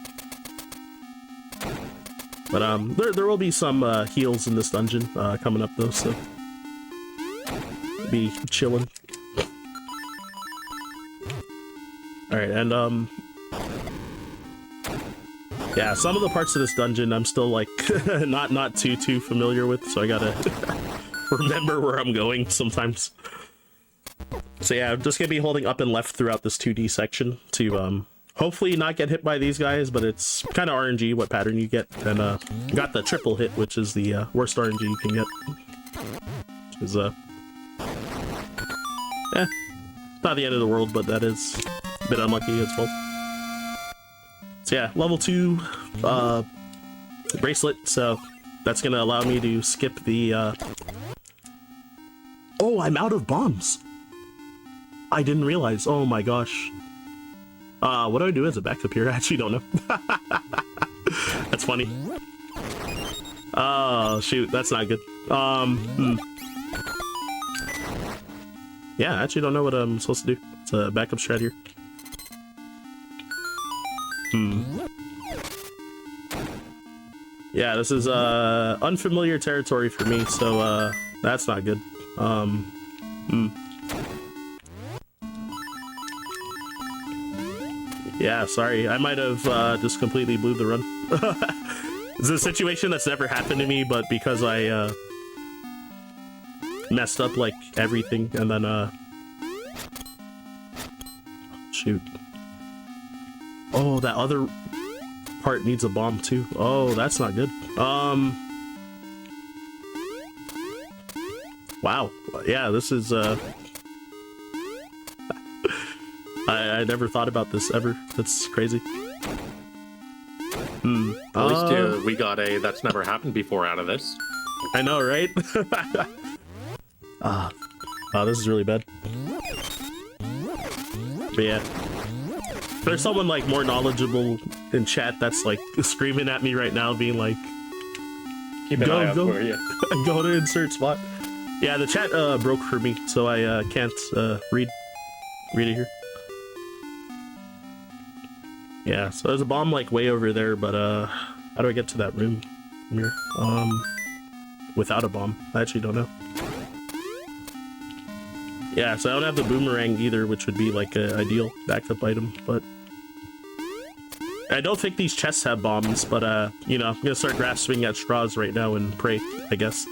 But there will be some heals in this dungeon coming up though, so be chilling. All right, and yeah, some of the parts of this dungeon I'm still like not too familiar with, so I gotta remember where I'm going sometimes. So yeah, I'm just gonna be holding up and left throughout this 2D section to hopefully not get hit by these guys, but it's kind of RNG what pattern you get. And got the triple hit, which is the worst RNG you can get. Which is not the end of the world, but that is a bit unlucky as well. So yeah, level 2 bracelet, so that's gonna allow me to skip the oh, I'm out of bombs. I didn't realize. Oh my gosh. What do I do as a backup here? I actually don't know. That's funny. Oh shoot, that's not good. Yeah, I actually don't know what I'm supposed to do. It's a backup strat here. Yeah, this is unfamiliar territory for me, so that's not good. Yeah, sorry, I might have just completely blew the run. It's a situation that's never happened to me, but because I messed up like everything, and then shoot. Oh, that other part needs a bomb too. Oh, that's not good. Wow. Yeah, this is I never thought about this ever. That's crazy. At least we got a that's never happened before out of this. I know, right? Oh, this is really bad. But yeah. There's someone like more knowledgeable in chat that's like screaming at me right now, being like, Keep an eye out for you. Go to insert spot. Yeah, the chat broke for me, so I can't read it here. Yeah, so there's a bomb like way over there, but how do I get to that room from here? Without a bomb, I actually don't know. Yeah, so I don't have the boomerang either, which would be like an ideal backup item, but I don't think these chests have bombs, but you know, I'm gonna start grasping at straws right now and pray, I guess.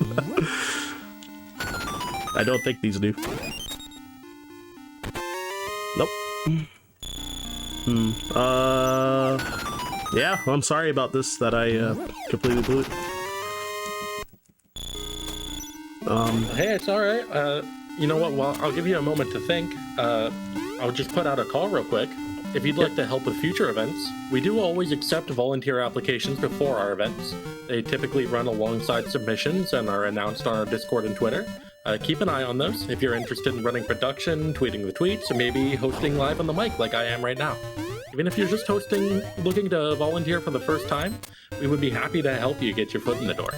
I don't think these do. Nope. Yeah, I'm sorry about this, that I completely blew it. Hey, it's alright. You know what, well, I'll give you a moment to think. I'll just put out a call real quick. If you'd like to help with future events, we do always accept volunteer applications before our events. They typically run alongside submissions and are announced on our Discord and Twitter. Keep an eye on those if you're interested in running production, tweeting the tweets, or maybe hosting live on the mic like I am right now. Even if you're just looking to volunteer for the first time, we would be happy to help you get your foot in the door.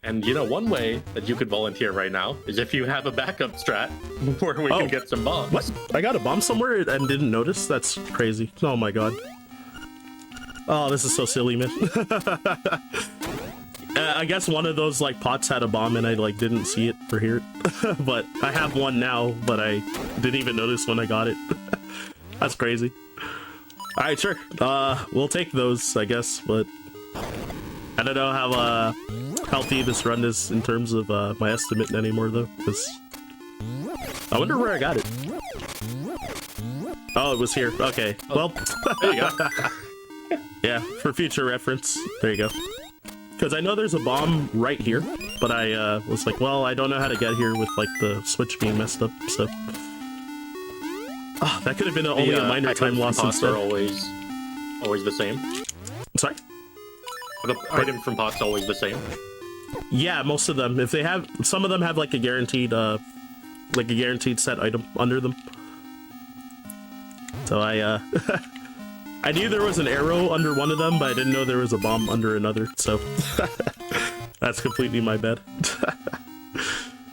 And you know, one way that you could volunteer right now is if you have a backup strat where we can get some bombs. What? I got a bomb somewhere and didn't notice? That's crazy. Oh my god. Oh, this is so silly, man. I guess one of those like pots had a bomb and I like didn't see it or hear it. But I have one now, but I didn't even notice when I got it. That's crazy. Alright, sure. We'll take those, I guess, but I don't know how healthy this run is in terms of my estimate anymore, though, because I wonder where I got it. Oh, it was here. Okay, well, There you go. yeah, for future reference. There you go. Because I know there's a bomb right here, but I was like, well, I don't know how to get here with like the switch being messed up, so... Oh, that could have been only a minor time loss instead. Are always the same. Sorry? The item from pots always the same. Yeah, most of them. If they have, some of them have like a guaranteed set item under them. So I I knew there was an arrow under one of them, but I didn't know there was a bomb under another. So that's completely my bad.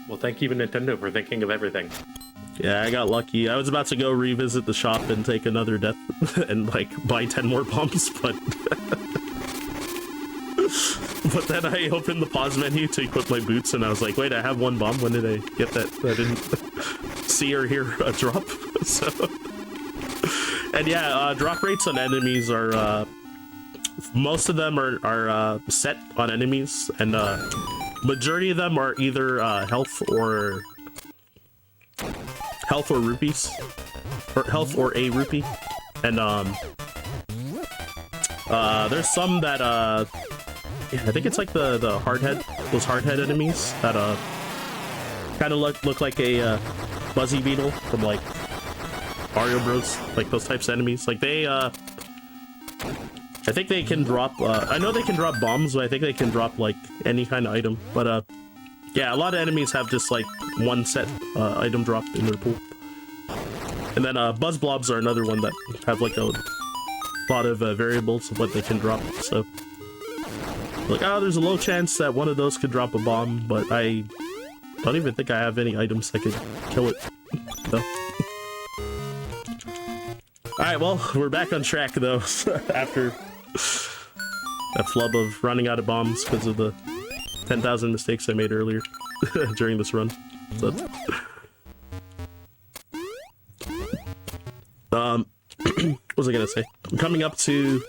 Well, thank you, Nintendo, for thinking of everything. Yeah, I got lucky. I was about to go revisit the shop and take another death and like buy 10 more bombs, but but then I opened the pause menu to equip my boots and I was like, wait, I have one bomb. When did I get that? I didn't see or hear a drop. So, and yeah, drop rates on enemies are most of them are set on enemies, and majority of them are either health or rupees, or health or a rupee, and there's some that yeah, I think it's like the those hardhead enemies that kind of look like a Buzzy Beetle from like Mario Bros, like those types of enemies. Like they I think they can drop I know they can drop bombs, but I think they can drop like any kind of item, but yeah, a lot of enemies have just like one set item drop in their pool. And then Buzz Blobs are another one that have like a lot of variables of what they can drop. So like, oh, there's a low chance that one of those could drop a bomb, but I don't even think I have any items that could kill it. So. Alright, well, we're back on track though, after that flub of running out of bombs because of the 10,000 mistakes I made earlier during this run. So, what was I gonna say? I'm coming up to,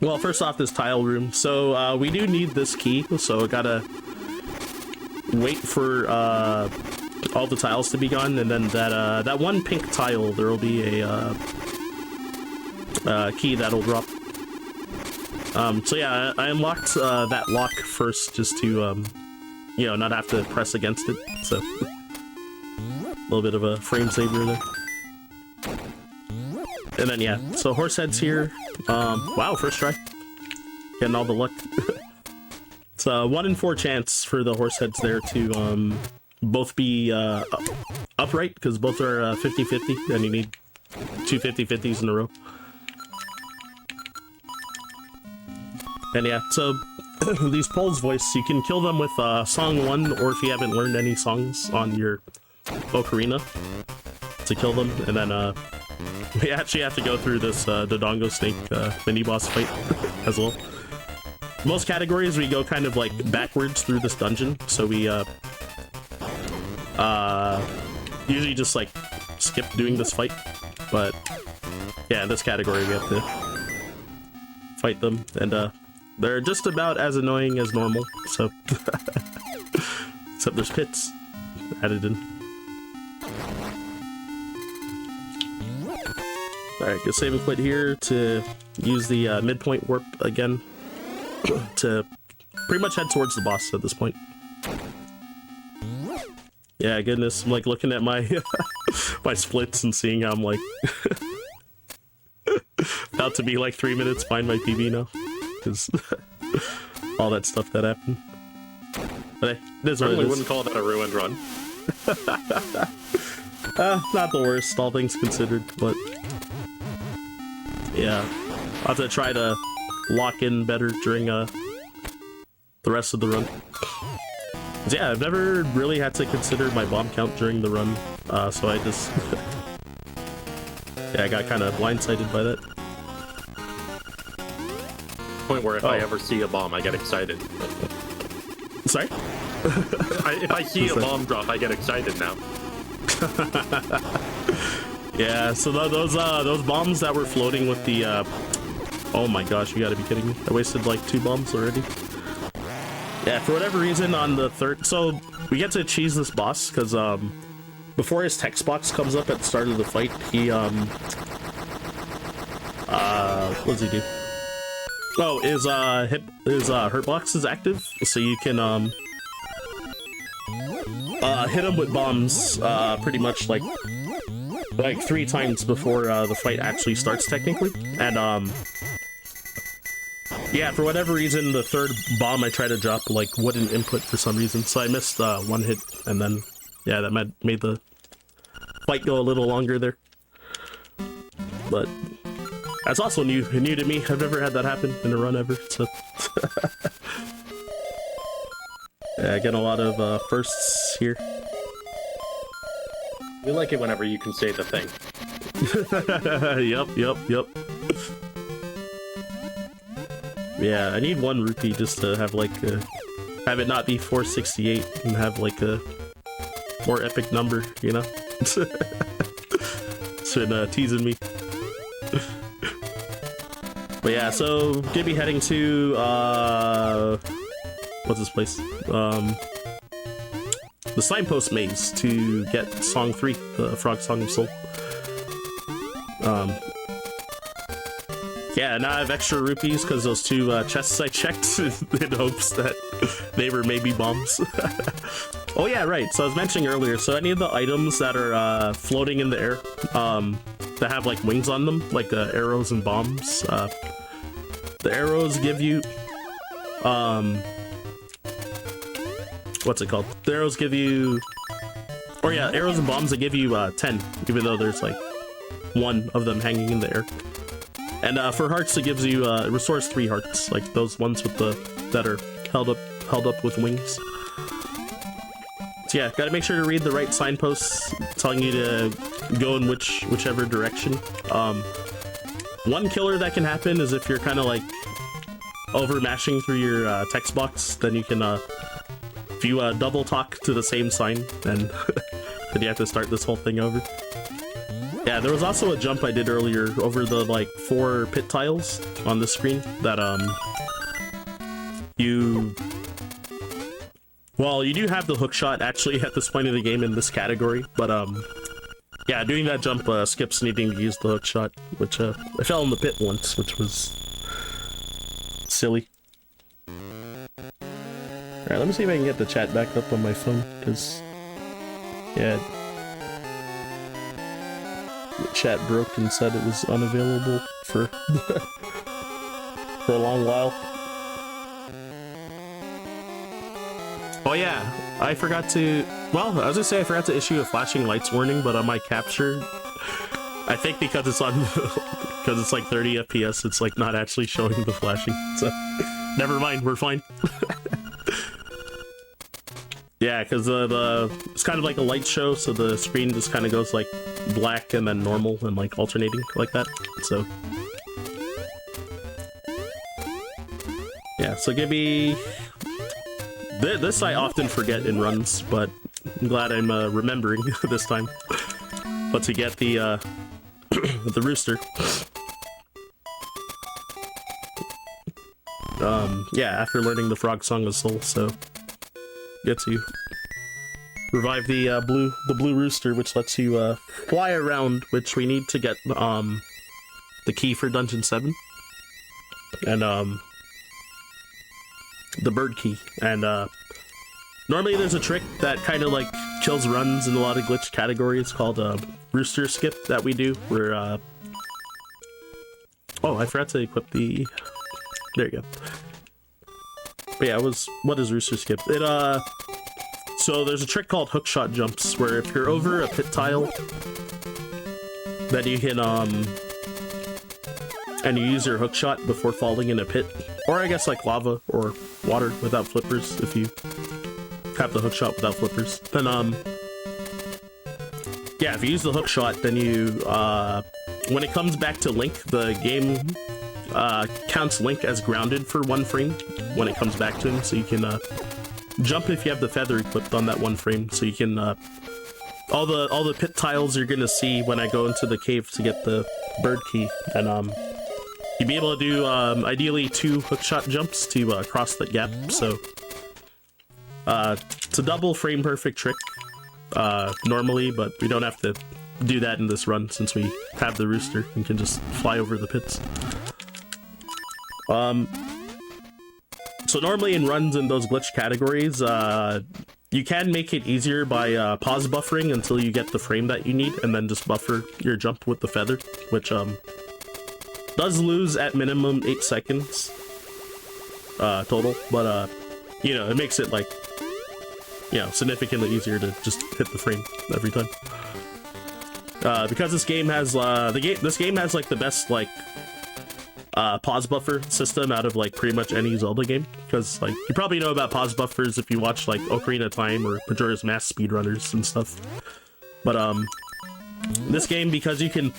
well, first off, this tile room. So we do need this key, so I gotta wait for all the tiles to be gone, and then that one pink tile, there will be a key that'll drop. So yeah, I unlocked that lock first just to you know, not have to press against it, so a little bit of a frame saver there. And then yeah, so horse heads here. Wow, first try, getting all the luck. It's a 1 in 4 chance for the horse heads there to both be upright, because both are 50-50, and you need 2 50-50s in a row. And yeah, so these Poles voice, you can kill them with song 1, or if you haven't learned any songs on your ocarina to kill them, and then we actually have to go through this Dodongo Snake mini boss fight as well. Most categories we go kind of like backwards through this dungeon, so we usually just like skip doing this fight, but yeah, in this category we have to fight them, and they're just about as annoying as normal, so except there's pits added in. Alright, go save and quit here to use the midpoint warp again to pretty much head towards the boss at this point. Yeah, goodness, I'm like looking at my my splits and seeing how I'm like about to be like 3 minutes behind my PB now, because all that stuff that happened. But hey, it is what it is. Wouldn't call that a ruined run. Not the worst, all things considered, but yeah, I'll have to try to lock in better during the rest of the run. Yeah, I've never really had to consider my bomb count during the run, so I just... yeah, I got kind of blindsided by that. Point where if I ever see a bomb, I get excited. Sorry? If I see a bomb drop, I get excited now. Yeah, so those bombs that were floating with the oh my gosh, you gotta be kidding me. I wasted like 2 bombs already. Yeah, for whatever reason on the third, so we get to cheese this boss because before his text box comes up at the start of the fight, he what does he do? Oh, his hurt box is active, so you can hit him with bombs pretty much like 3 times before the fight actually starts technically. And yeah, for whatever reason the third bomb I tried to drop like wouldn't input for some reason, so I missed 1 hit, and then yeah, that made the fight go a little longer there. But that's also new to me. I've never had that happen in a run ever, so yeah, I get a lot of firsts here. We like it whenever you can say the thing. Yep. Yeah, I need 1 rupee just to have like have it not be 468 and have like a more epic number, you know? It's been teasing me. But yeah, so gonna be heading to what's this place? The Signpost Maze to get Song 3, the Frog Song of Soul. Yeah, now I have extra rupees because those 2 chests I checked in hopes that they were maybe bombs. Oh yeah, right, so I was mentioning earlier, so any of the items that are floating in the air, that have like wings on them, like arrows and bombs, the arrows give you, what's it called? The arrows give you, or yeah, arrows and bombs that give you 10, even though there's like 1 of them hanging in the air. And for hearts, it gives you it restores 3 hearts, like those ones with that are held up with wings. So yeah, gotta make sure to read the right signposts telling you to go in whichever direction. One killer that can happen is if you're kind of like over mashing through your text box, then you can if you double talk to the same sign, then then you have to start this whole thing over. Yeah, there was also a jump I did earlier over the like 4 pit tiles on the screen that well, you do have the hook shot actually at this point of the game in this category, but yeah, doing that jump skips needing to use the hook shot, which I fell in the pit once, which was silly. Alright, let me see if I can get the chat back up on my phone, because yeah, the chat broke and said it was unavailable for for a long while. Oh yeah, I forgot to, well, I was gonna say I forgot to issue a flashing lights warning, but on my capture, I think because it's on, because it's like 30 FPS, it's like not actually showing the flashing, so never mind, we're fine. Yeah, because it's kind of like a light show, so the screen just kind of goes like black and then normal and like alternating like that, so yeah, so give me this I often forget in runs, but I'm glad I'm remembering this time. But to get the the rooster, yeah, after learning the Frog Song of Soul, so get to revive the blue rooster, which lets you fly around, which we need to get the key for Dungeon 7, and the bird key. And normally there's a trick that kind of like kills runs in a lot of glitch categories called rooster skip that we do, where oh, I forgot to equip the, there you go. But yeah, what is rooster skip? It so there's a trick called hookshot jumps, where if you're over a pit tile, then you can and you use your hookshot before falling in a pit, or I guess like lava or water without flippers if you have the hook shot without flippers. Then yeah, if you use the hook shot, then you when it comes back to Link, the game counts Link as grounded for 1 frame when it comes back to him, so you can jump if you have the feather equipped on that 1 frame, so you can all the pit tiles you're gonna see when I go into the cave to get the bird key, and you'd be able to do ideally 2 hookshot jumps to cross that gap. So it's a double frame perfect trick normally, but we don't have to do that in this run since we have the rooster and can just fly over the pits. So normally in runs in those glitch categories, you can make it easier by pause buffering until you get the frame that you need, and then just buffer your jump with the feather, which does lose at minimum 8 seconds total, but you know, it makes it like, you know, significantly easier to just hit the frame every time. Because this game has this game has like the best like pause buffer system out of like pretty much any Zelda game, because like you probably know about pause buffers if you watch like Ocarina of Time or Majora's Mask speedrunners and stuff. But this game, because you can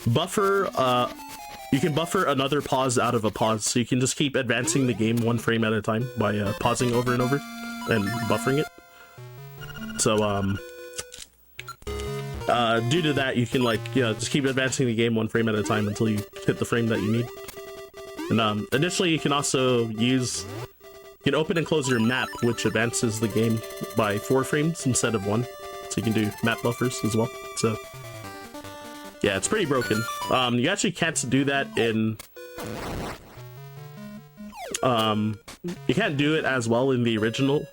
buffer another pause out of a pause, so you can just keep advancing the game 1 frame at a time by pausing over and over and buffering it. So due to that, you can like, just keep advancing the game 1 frame at a time until you hit the frame that you need. And additionally, you can also you can open and close your map, which advances the game by 4 frames instead of 1. So you can do map buffers as well. So yeah, it's pretty broken. You actually can't do that in you can't do it as well in the original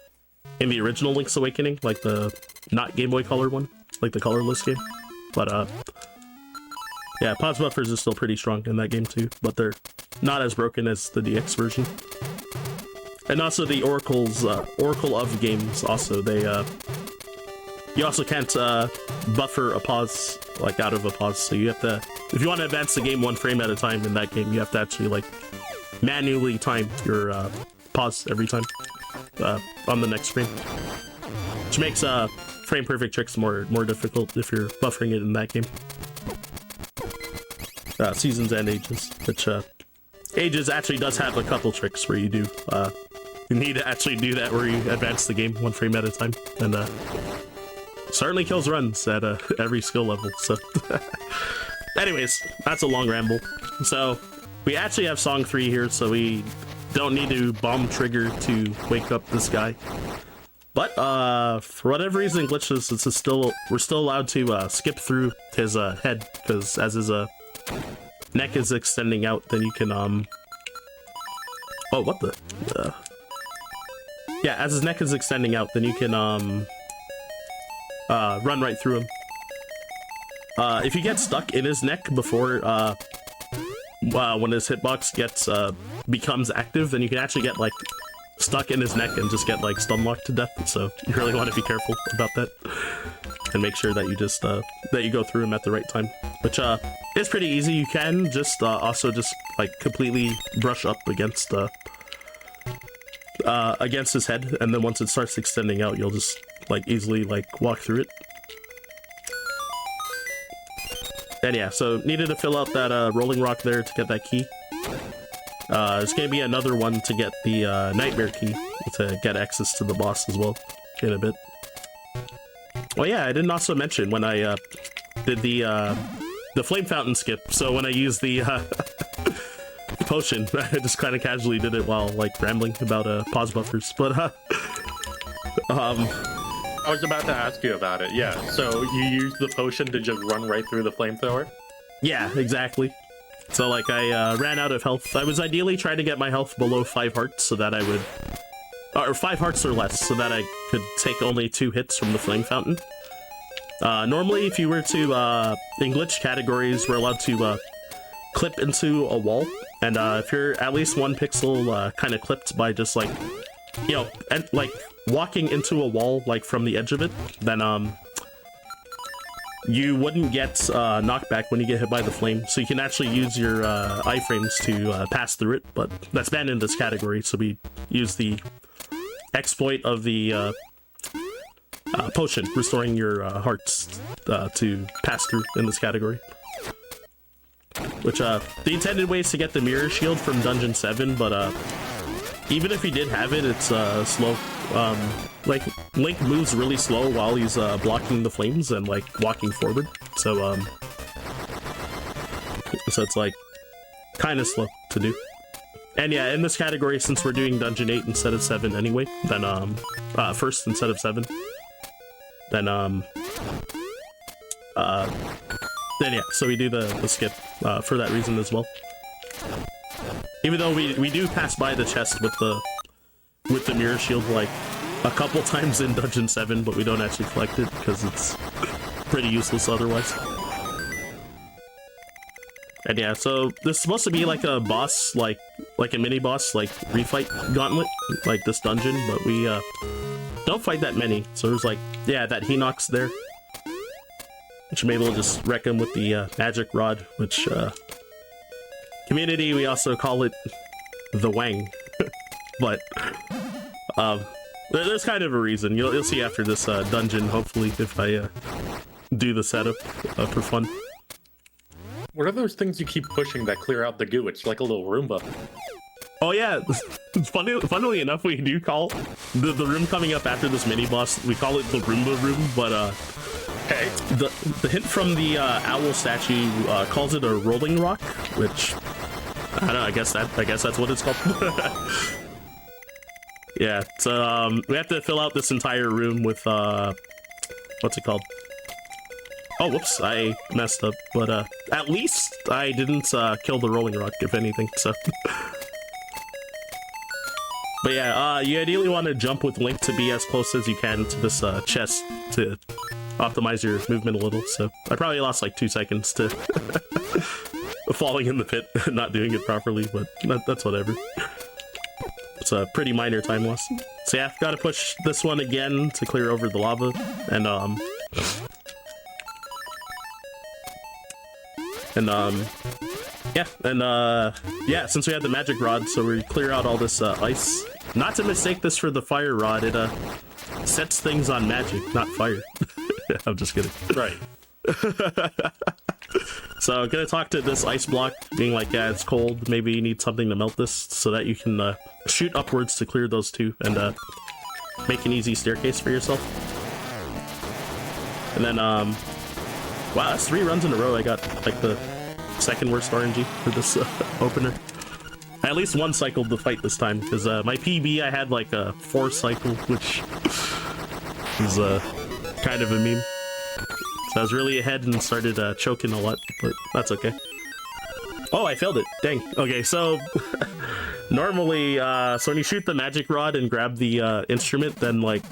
Link's Awakening, like the not Game Boy Color one, like the colorless game. But yeah, pause buffers are still pretty strong in that game too, but they're not as broken as the DX version. And also the Oracle of games, also they you also can't buffer a pause like out of a pause, so you have to, if you want to advance the game 1 frame at a time in that game, you have to actually like manually time your pause every time on the next frame, which makes frame perfect tricks more difficult if you're buffering it in that game. Seasons and Ages, which Ages actually does have a couple tricks where you do you need to actually do that, where you advance the game 1 frame at a time, and certainly kills runs at every skill level. So anyways, that's a long ramble. So we actually have song 3 here, so we don't need to bomb trigger to wake up this guy. But for whatever reason, glitches, we're still allowed to skip through his head, because as his neck is extending out, then you can oh, what the yeah, as his neck is extending out, then you can run right through him. If you get stuck in his neck before when his hitbox becomes active, then you can actually get like stuck in his neck and just get like stun locked to death. So you really want to be careful about that and make sure that you just that you go through him at the right time, which is pretty easy. You can just also just like completely brush up against his head, and then once it starts extending out, you'll just like easily like walk through it. And yeah, so needed to fill out that rolling rock there to get that key. There's gonna be another one to get the nightmare key to get access to the boss as well in a bit. Oh yeah, I didn't also mention when I did the flame fountain skip. So when I used the potion, I just kind of casually did it while like rambling about pause buffers. But I was about to ask you about it. Yeah, so you used the potion to just run right through the flamethrower? Yeah, exactly. So like I ran out of health. I was ideally trying to get my health below 5 hearts so that I would, or 5 hearts or less, so that I could take only 2 hits from the flame fountain. Normally, if you were to, in glitch categories, we're allowed to clip into a wall, and if you're at least 1 pixel kind of clipped by just like, and like walking into a wall like from the edge of it, then you wouldn't get knockback when you get hit by the flame, so you can actually use your iframes to pass through it, but that's banned in this category, so we use the exploit of the potion, restoring your hearts to pass through in this category. Which, the intended way is to get the mirror shield from Dungeon 7, but even if he did have it, it's slow. Like, Link moves really slow while he's blocking the flames and, like, walking forward. So it's, like, kind of slow to do. And yeah, in this category, since we're doing Dungeon 8 instead of 7 anyway, then, first instead of 7, then yeah, so we do the skip for that reason as well. Even though we do pass by the chest with the mirror shield like a couple times in Dungeon 7, but we don't actually collect it because it's pretty useless otherwise. And yeah, so this is supposed to be like a boss, like a mini boss, like refight gauntlet, like this dungeon, but we don't fight that many. So there's like, yeah, that Hinox there, which maybe we'll just wreck him with the magic rod, which community we also call it the Wang. But there's kind of a reason. You'll see after this dungeon, hopefully, if I do the setup for fun. What are those things you keep pushing that clear out the goo? It's like a little Roomba. Oh yeah, funnily enough, we do call the room coming up after this mini boss, we call it the Roomba room, but Okay. the hint from the owl statue calls it a rolling rock, which I don't know, I guess that's what it's called. Yeah, so we have to fill out this entire room with what's it called? Oh, whoops, I messed up, but at least I didn't kill the rolling rock, if anything, so. But yeah, you ideally want to jump with Link to be as close as you can to this chest to optimize your movement a little, so I probably lost like 2 seconds to falling in the pit and not doing it properly, but that's whatever. It's a pretty minor time loss. So yeah, gotta push this one again to clear over the lava, and yeah, since we had the magic rod, so we clear out all this ice. Not to mistake this for the fire rod, it sets things on magic, not fire. I'm just kidding. Right. So I'm gonna talk to this ice block, being like, yeah, it's cold, maybe you need something to melt this, so that you can shoot upwards to clear those two, and make an easy staircase for yourself. And then, wow, that's 3 runs in a row. I got, like, the second worst RNG for this opener. I at least 1 cycled the fight this time, because my PB I had, like, a 4 cycle, which is kind of a meme. So I was really ahead and started choking a lot, but that's okay. Oh, I failed it. Dang. Okay, so normally, so when you shoot the magic rod and grab the instrument, then like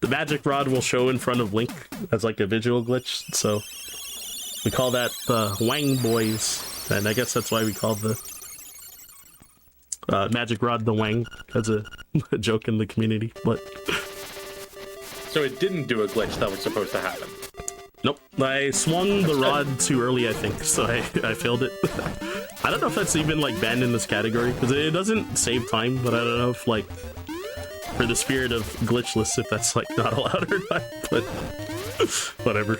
the magic rod will show in front of Link as like a visual glitch. So we call that the Wang Boys, and I guess that's why we call the magic rod the Wang as a joke in the community. But So it didn't do a glitch that was supposed to happen. nope, I swung the rod too early, I think, so I failed it. I don't know if that's even, like, banned in this category, because it doesn't save time, but I don't know if, like, for the spirit of glitchless, if that's, like, not allowed or not, but whatever.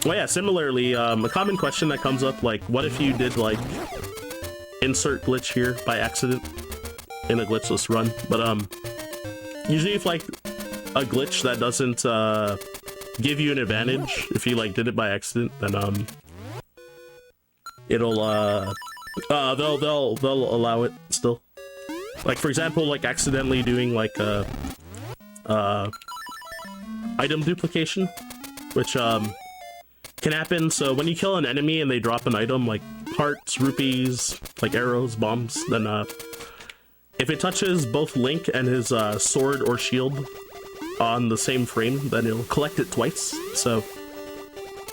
Well, yeah, similarly, a common question that comes up, like, what if you did, like, insert glitch here by accident in a glitchless run? But, usually if, like, a glitch that doesn't, give you an advantage if you like did it by accident, then it'll they'll allow it still. Like for example, like accidentally doing like a item duplication, which can happen. So when you kill an enemy and they drop an item like hearts, rupees, like arrows, bombs, then if it touches both Link and his sword or shield on the same frame, then it'll collect it twice. So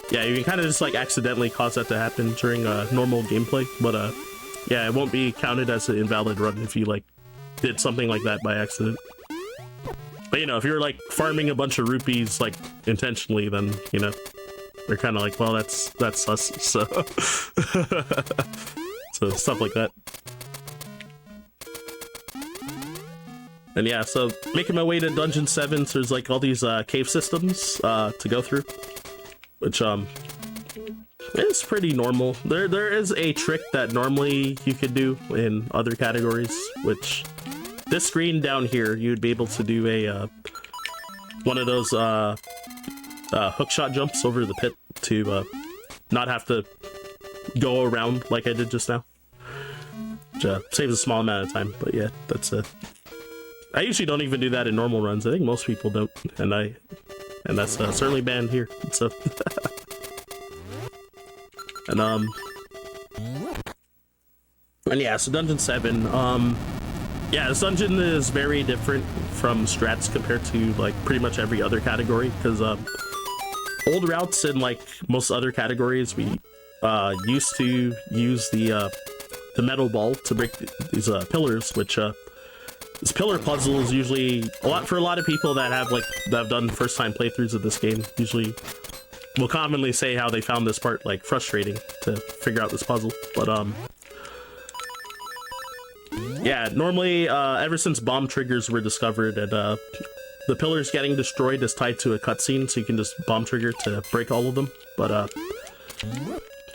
yeah, you can kind of just like accidentally cause that to happen during normal gameplay, but yeah, it won't be counted as an invalid run if you like did something like that by accident. But you know, if you're like farming a bunch of rupees like intentionally, then you know they're kind of like, well, that's sus. So so stuff like that. And yeah, so making my way to Dungeon 7, so there's like all these cave systems to go through, which is pretty normal. There is a trick that normally you could do in other categories, which this screen down here, you'd be able to do a one of those hookshot jumps over the pit to not have to go around like I did just now. Which saves a small amount of time, but yeah, that's it. I usually don't even do that in normal runs. I think most people don't, and that's certainly banned here. So, and yeah, so Dungeon 7. Yeah, this dungeon is very different from strats compared to like pretty much every other category, because old routes in like most other categories, we used to use the metal ball to break these pillars, which this pillar puzzle is usually for a lot of people that have done first time playthroughs of this game, usually will commonly say how they found this part like frustrating to figure out this puzzle. But yeah, normally ever since bomb triggers were discovered, and the pillars getting destroyed is tied to a cutscene, so you can just bomb trigger to break all of them. But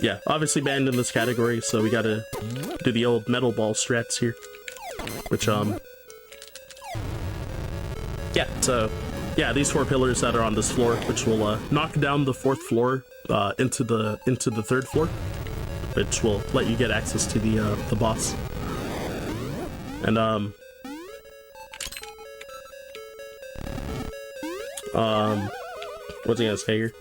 yeah, obviously banned in this category, so we gotta do the old metal ball strats here, which yeah, so yeah, these 4 pillars that are on this floor, which will knock down the 4th floor into the 3rd floor, which will let you get access to the boss. And what's I gonna say here?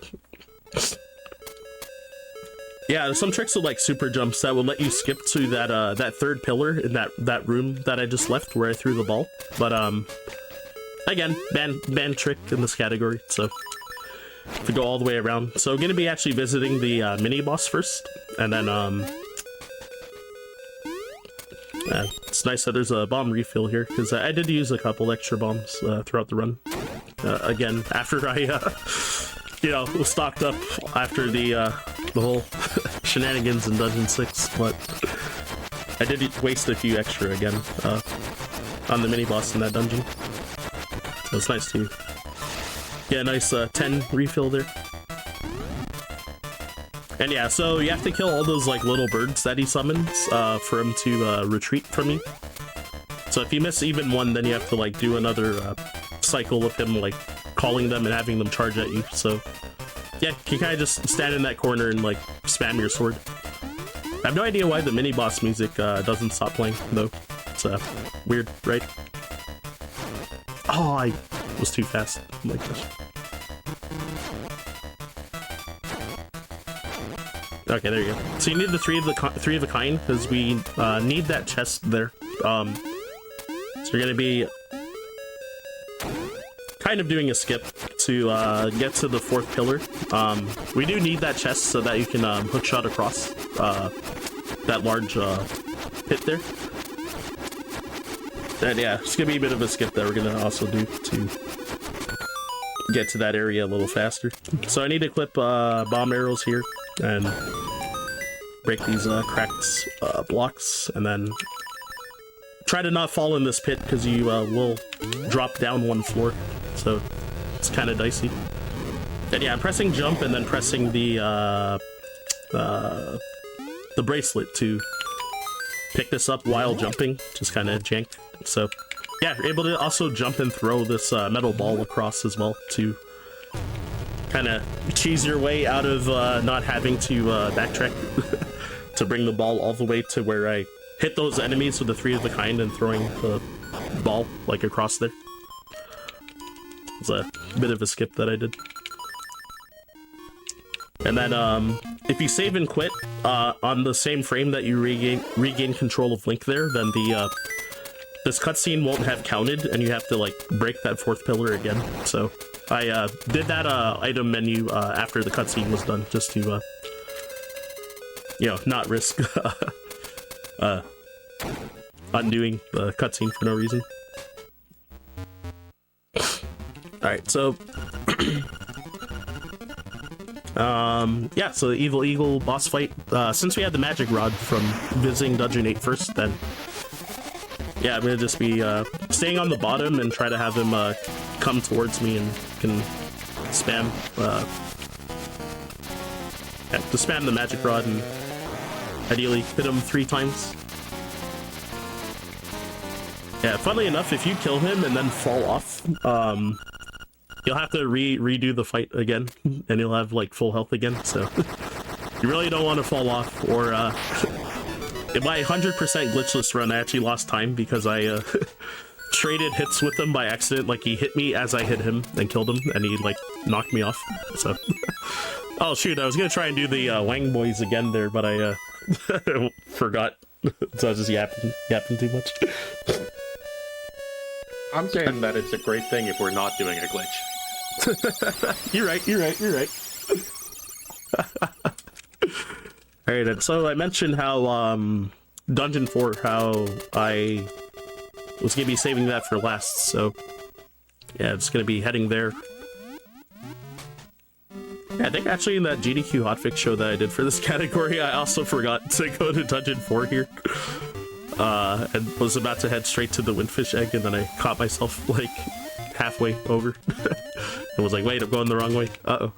Yeah, there's some tricks with like super jumps that will let you skip to that 3rd pillar in that room that I just left where I threw the ball. But again, banned trick in this category, so to go all the way around. So gonna be actually visiting the mini boss first, and then it's nice that there's a bomb refill here, because I did use a couple extra bombs throughout the run. Again, after I you know, was stocked up after the whole shenanigans in Dungeon 6, but I did waste a few extra again on the mini boss in that dungeon. So it's nice to get a nice 10 refill there. And yeah, so you have to kill all those like little birds that he summons for him to retreat from you. So if you miss even one, then you have to like do another cycle of him like calling them and having them charge at you. So yeah, you can kind of just stand in that corner and like spam your sword. I have no idea why the mini boss music doesn't stop playing though. It's weird, right? Oh, I was too fast. Oh my gosh. Okay, there you go. So you need the three of a kind, because we need that chest there. So you're gonna be kind of doing a skip to get to the 4th pillar. We do need that chest so that you can hookshot across that large pit there. And yeah, it's gonna be a bit of a skip that we're gonna also do to get to that area a little faster. So I need to clip bomb arrows here and break these cracked blocks, and then try to not fall in this pit, because you will drop down 1 floor, so it's kind of dicey. And yeah, I'm pressing jump and then pressing the bracelet to pick this up while jumping, just kind of jank. So yeah, you're able to also jump and throw this metal ball across as well to kind of cheese your way out of not having to backtrack to bring the ball all the way to where I hit those enemies with the 3 of a kind and throwing the ball like across there. It's a bit of a skip that I did. And then if you save and quit on the same frame that you regain control of Link there, then this cutscene won't have counted, and you have to like break that 4th pillar again. So I did that item menu after the cutscene was done, just to you know, not risk undoing the cutscene for no reason. Alright, so yeah, so the Evil Eagle boss fight. Since we had the magic rod from visiting Dungeon 8 first, then yeah, I'm gonna just be staying on the bottom and try to have him come towards me and can spam to spam the magic rod and ideally hit him 3 times. Yeah, funnily enough, if you kill him and then fall off, you'll have to redo the fight again, and you'll have like full health again. So you really don't want to fall off. Or in my 100% glitchless run, I actually lost time because I traded hits with him by accident. Like he hit me as I hit him and killed him, and he like knocked me off. So oh shoot, I was gonna try and do the Wang Boys again there, but I forgot. So I was just yapping too much. I'm saying that it's a great thing if we're not doing a glitch. You're right. Alright, and so I mentioned how Dungeon 4, how I was gonna be saving that for last, so yeah, it's gonna be heading there. Yeah, I think actually in that GDQ hotfix show that I did for this category, I also forgot to go to Dungeon 4 here. And was about to head straight to the Windfish Egg, and then I caught myself like halfway over. And was like, wait, I'm going the wrong way. Uh-oh.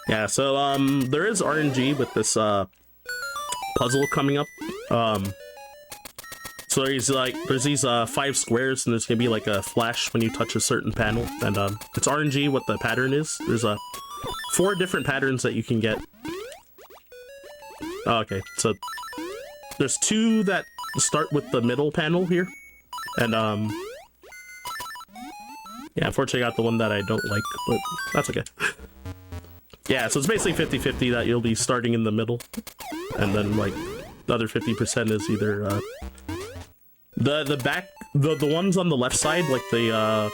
Yeah, so there is RNG with this puzzle coming up. So there's these 5 squares, and there's gonna be like a flash when you touch a certain panel, and it's RNG what the pattern is. There's 4 different patterns that you can get. Oh, okay, so there's 2 that start with the middle panel here, and yeah, unfortunately I got the one that I don't like, but that's okay. Yeah, so it's basically 50-50 that you'll be starting in the middle, and then like the other 50% is either the ones on the left side, like the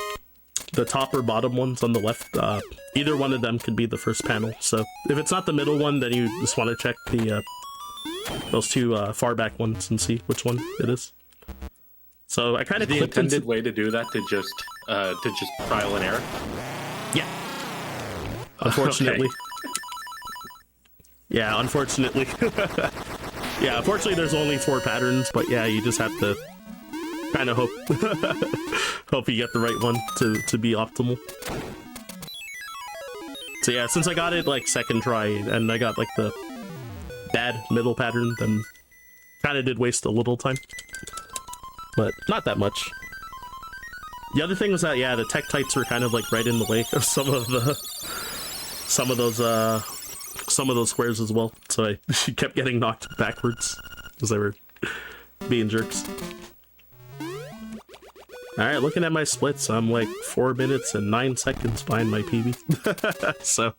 top or bottom ones on the left, either one of them could be the first panel. So if it's not the middle one, then you just want to check the those 2 far back ones and see which one it is. So I kind of the intended way to do that to just trial and error. Yeah. Unfortunately. Okay. Yeah, unfortunately. Yeah, unfortunately there's only 4 patterns, but yeah, you just have to kind of hope you get the right one to be optimal. So yeah, since I got it like second try and I got like the bad middle pattern, then kind of did waste a little time, but not that much. The other thing was that, yeah, the Tektites were kind of like right in the way of some of those squares as well, so I kept getting knocked backwards because they were being jerks. Alright, looking at my splits, I'm like 4 minutes and 9 seconds behind my PB. So,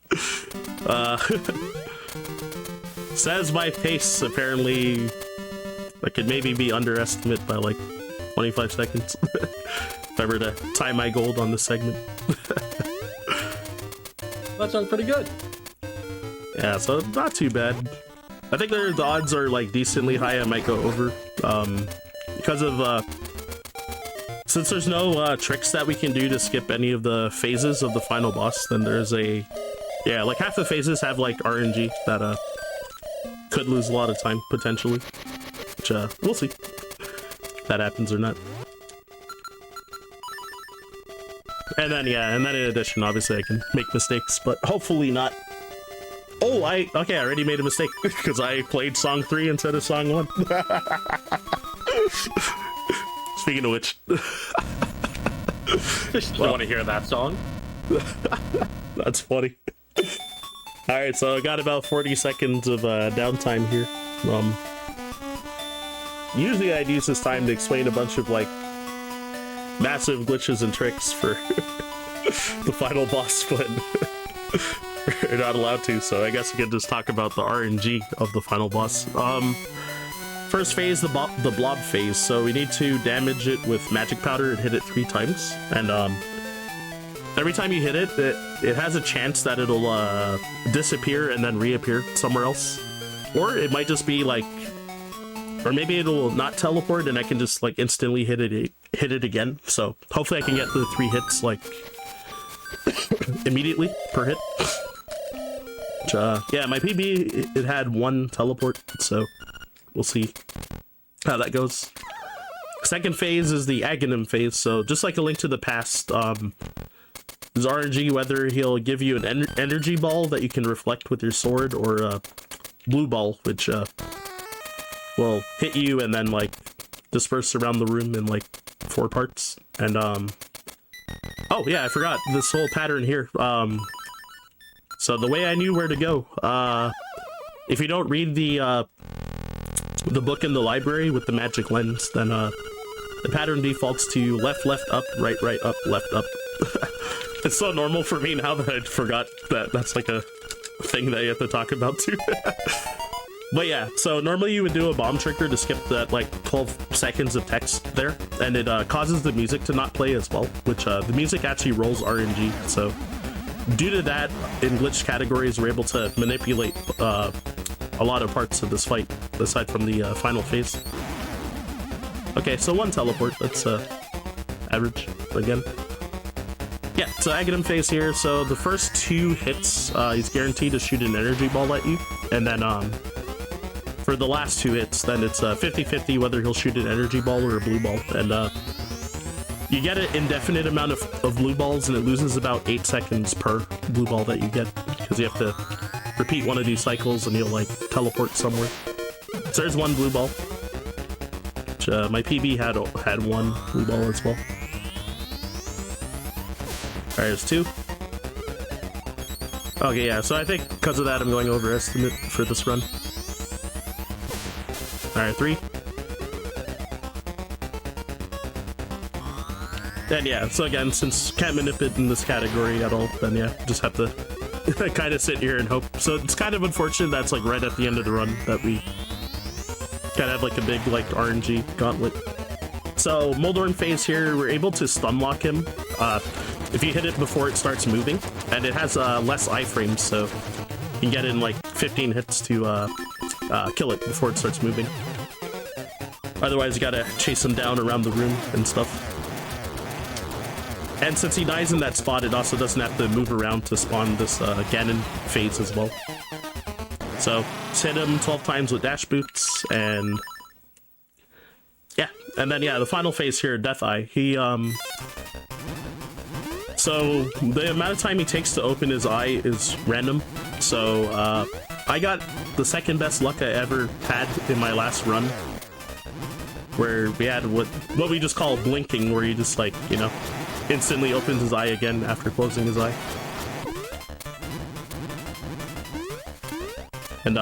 says my pace, apparently I could maybe be underestimated by like 25 seconds. If I were to tie my gold on this segment. That sounds pretty good. Yeah, so not too bad. I think the odds are like decently high I might go over. Because of since there's no tricks that we can do to skip any of the phases of the final boss, then there's yeah, like half the phases have like RNG that could lose a lot of time potentially, which we'll see if that happens or not. And then yeah, and then in addition, obviously I can make mistakes, but hopefully not. Oh, okay, I already made a mistake because I played song 3 instead of song 1. Speaking of which, Just want to hear that song. That's funny. All right, so I got about 40 seconds of downtime here. Usually I'd use this time to explain a bunch of like massive glitches and tricks for the final boss, but we're not allowed to, so I guess we can just talk about the RNG of the final boss. First phase, the blob phase, so we need to damage it with magic powder and hit it 3 times, and every time you hit it, it has a chance that it'll disappear and then reappear somewhere else, or it might just be like, or maybe it'll not teleport and I can just like instantly hit it again. So hopefully I can get the 3 hits like immediately per hit. Which, yeah, my PB, it had 1 teleport, so we'll see how that goes. Second phase is the Aghanim phase, so just like A Link to the Past, there's RNG whether he'll give you an energy ball that you can reflect with your sword, or a blue ball, which will hit you and then like disperse around the room in like 4 parts. And oh yeah, I forgot this whole pattern here. So the way I knew where to go, if you don't read the book in the library with the magic lens, then the pattern defaults to left, left, up, right, right, up, left, up. It's so normal for me now that I forgot that that's like a thing that you have to talk about too. But yeah, so normally you would do a bomb trigger to skip that like 12 seconds of text there, and it causes the music to not play as well, which the music actually rolls RNG. So due to that, in glitched categories, we're able to manipulate a lot of parts of this fight, aside from the final phase. Okay, so 1 teleport, that's average again. Yeah, so Aghanim phase here, so the first 2 hits, he's guaranteed to shoot an energy ball at you, and then for the last 2 hits, then it's 50-50 whether he'll shoot an energy ball or a blue ball, and you get an indefinite amount of blue balls, and it loses about 8 seconds per blue ball that you get, because you have to repeat one of these cycles and you'll like teleport somewhere. So there's 1 blue ball, which my PB had 1 blue ball as well. Alright, there's 2. Okay, yeah, so I think because of that I'm going over estimate for this run. Alright, 3. And yeah, so again, since can't manipulate in this category at all, then yeah, just have to kind of sit here and hope. So it's kind of unfortunate that's like right at the end of the run that we kind of have like a big like RNG gauntlet. So Moldorm phase here, we're able to stun lock him if you hit it before it starts moving, and it has less iframes, so you can get in like 15 hits to kill it before it starts moving. Otherwise you gotta chase him down around the room and stuff. And since he dies in that spot, it also doesn't have to move around to spawn this Ganon phase as well. So just hit him 12 times with dash boots, and yeah, and then yeah, the final phase here, Death Eye. He so the amount of time he takes to open his eye is random. So I got the second best luck I ever had in my last run, where we had what we just call blinking, where you just like, you know, instantly opens his eye again after closing his eye. And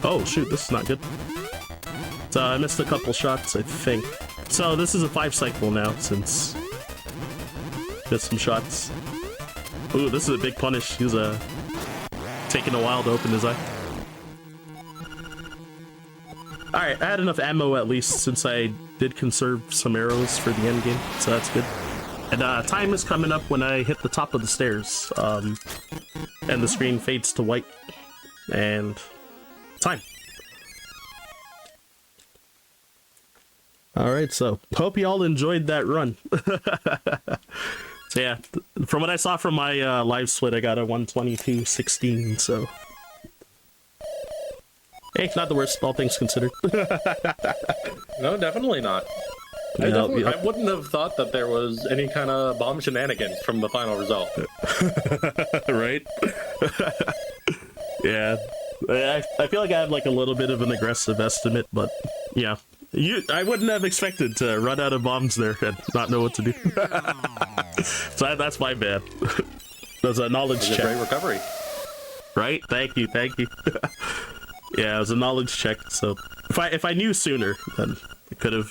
oh shoot, this is not good. So I missed a couple shots, I think. So this is a 5 cycle now, since missed some shots. Ooh, this is a big punish. He's taking a while to open his eye. Alright, I had enough ammo at least, since I did conserve some arrows for the end game, so that's good. And time is coming up when I hit the top of the stairs, and the screen fades to white, and time. Alright, so hope you all enjoyed that run. So yeah, from what I saw from my live split, I got a 122.16, so hey, not the worst, all things considered. No, definitely not. I wouldn't have thought that there was any kind of bomb shenanigans from the final result. Right? Yeah. I feel like I had like a little bit of an aggressive estimate, but yeah. I wouldn't have expected to run out of bombs there and not know what to do. So that's my bad. That was a knowledge check. Great recovery. Right? Thank you, thank you. Yeah, it was a knowledge check, so if I knew sooner, then it could have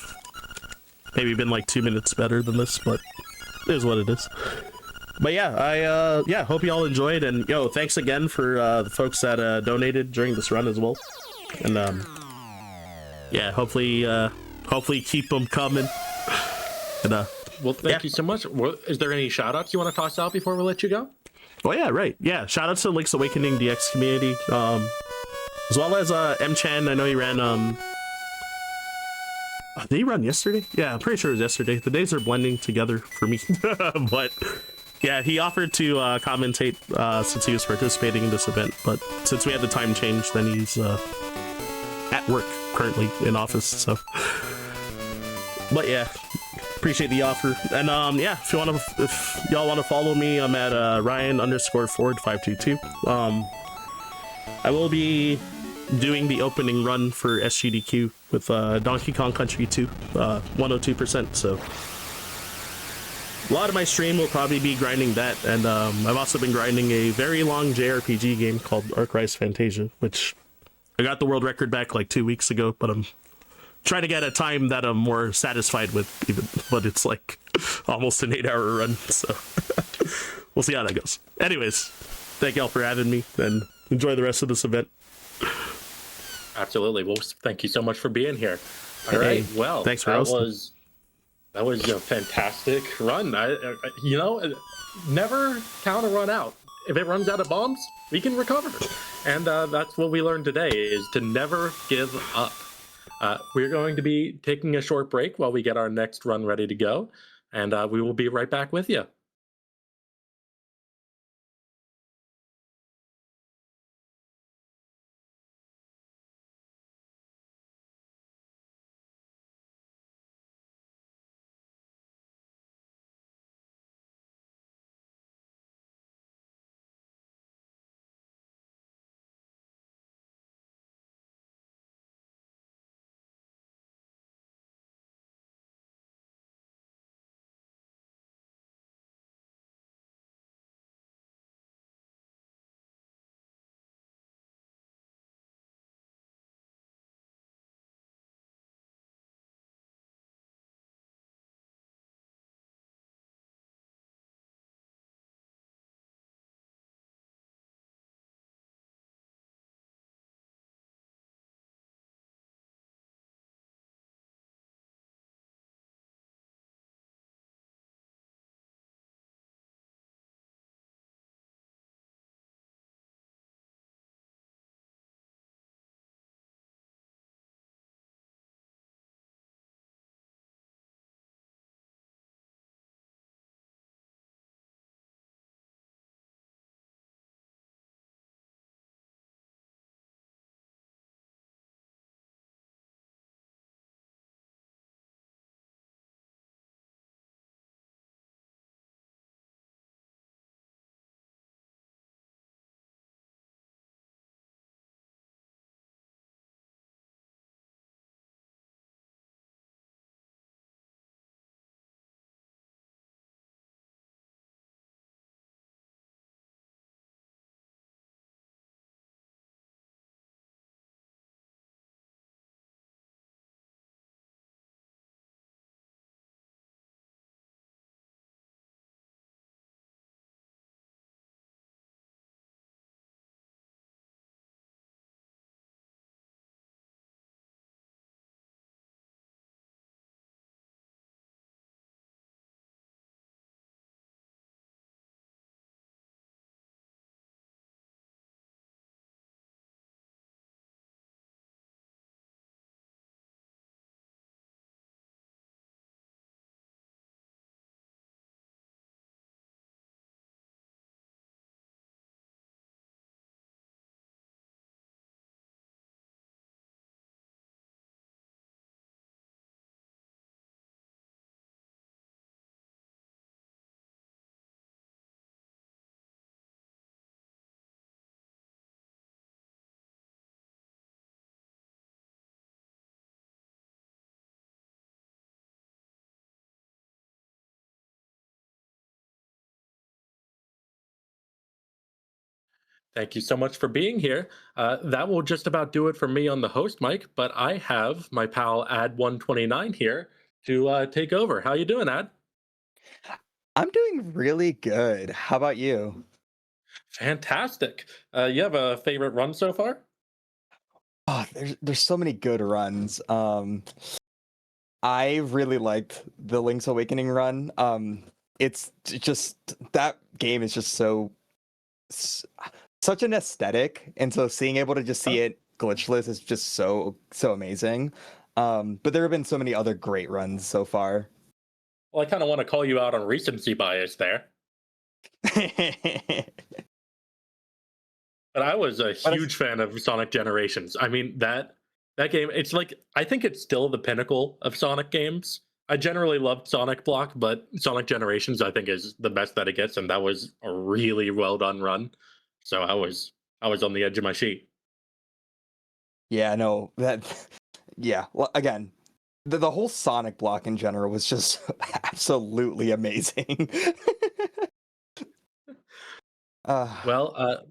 maybe been like 2 minutes better than this, but it is what it is. But yeah, I hope you all enjoyed, and yo, thanks again for the folks that donated during this run as well. And yeah, hopefully keep them coming. And well, thank you so much. Is there any shout outs you want to toss out before we let you go? Oh yeah, right. Yeah, shout outs to Link's Awakening DX community. As well as M-Chan, I know he ran did he run yesterday? Yeah, I'm pretty sure it was yesterday. The days are blending together for me. But yeah, he offered to commentate since he was participating in this event, but since we had the time change, then he's at at work currently in office. So, but yeah, appreciate the offer. And yeah, if y'all want to follow me, I'm at Ryan_Ford522. I will be doing the opening run for SGDQ with Donkey Kong Country 2, 102%. So a lot of my stream will probably be grinding that, and I've also been grinding a very long JRPG game called Arc-Rise Fantasia, which I got the world record back like 2 weeks ago, but I'm trying to get a time that I'm more satisfied with, even, but it's like almost an 8-hour run, so we'll see how that goes. Anyways, thank y'all for having me, and enjoy the rest of this event. Absolutely. Well, thank you so much for being here. All right. Well, thanks for hosting. That was a fantastic run. You know, never count a run out. If it runs out of bombs, we can recover. And that's what we learned today, is to never give up. We're going to be taking a short break while we get our next run ready to go. And we will be right back with you. Thank you so much for being here. That will just about do it for me on the host mic, but I have my pal Ad129 here to take over. How you doing, Ad? I'm doing really good. How about you? Fantastic. You have a favorite run so far? Oh, there's so many good runs. I really liked the Link's Awakening run. Just that game is just such an aesthetic, and so being able to just see it glitchless is just so amazing. But there have been so many other great runs so far. Well, I kind of want to call you out on recency bias there. But I was a huge fan of Sonic Generations. I mean, that That game, it's like I think it's still the pinnacle of Sonic games. I generally loved Sonic Block, but Sonic Generations I think is the best that it gets, and that was a really well done run. So I was on the edge of my seat. Yeah, no, that yeah. Well, again, the whole Sonic block in general was just absolutely amazing. uh, Well,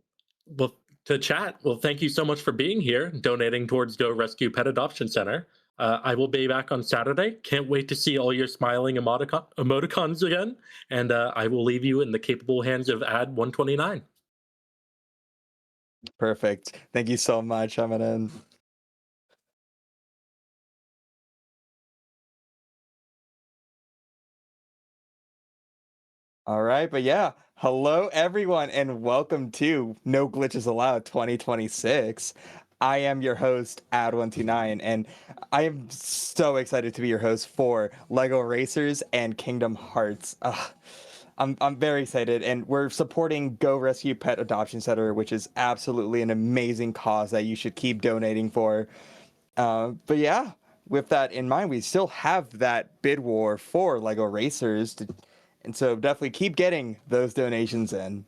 well, to chat. Well, thank you so much for being here, donating towards Go Rescue Pet Adoption Center. I will be back on Saturday. Can't wait to see all your smiling emoticons again. And I will leave you in the capable hands of Ad 129. Perfect. Thank you so much, Eminem. All right, but yeah, hello everyone, and welcome to No Glitches Allowed 2026. I am your host, Ad129, and I am so excited to be your host for Lego Racers and Kingdom Hearts. I'm very excited, and we're supporting Go Rescue Pet Adoption Center, which is absolutely an amazing cause that you should keep donating for. But yeah, with that in mind, we still have that bid war for Lego Racers, and so definitely keep getting those donations in.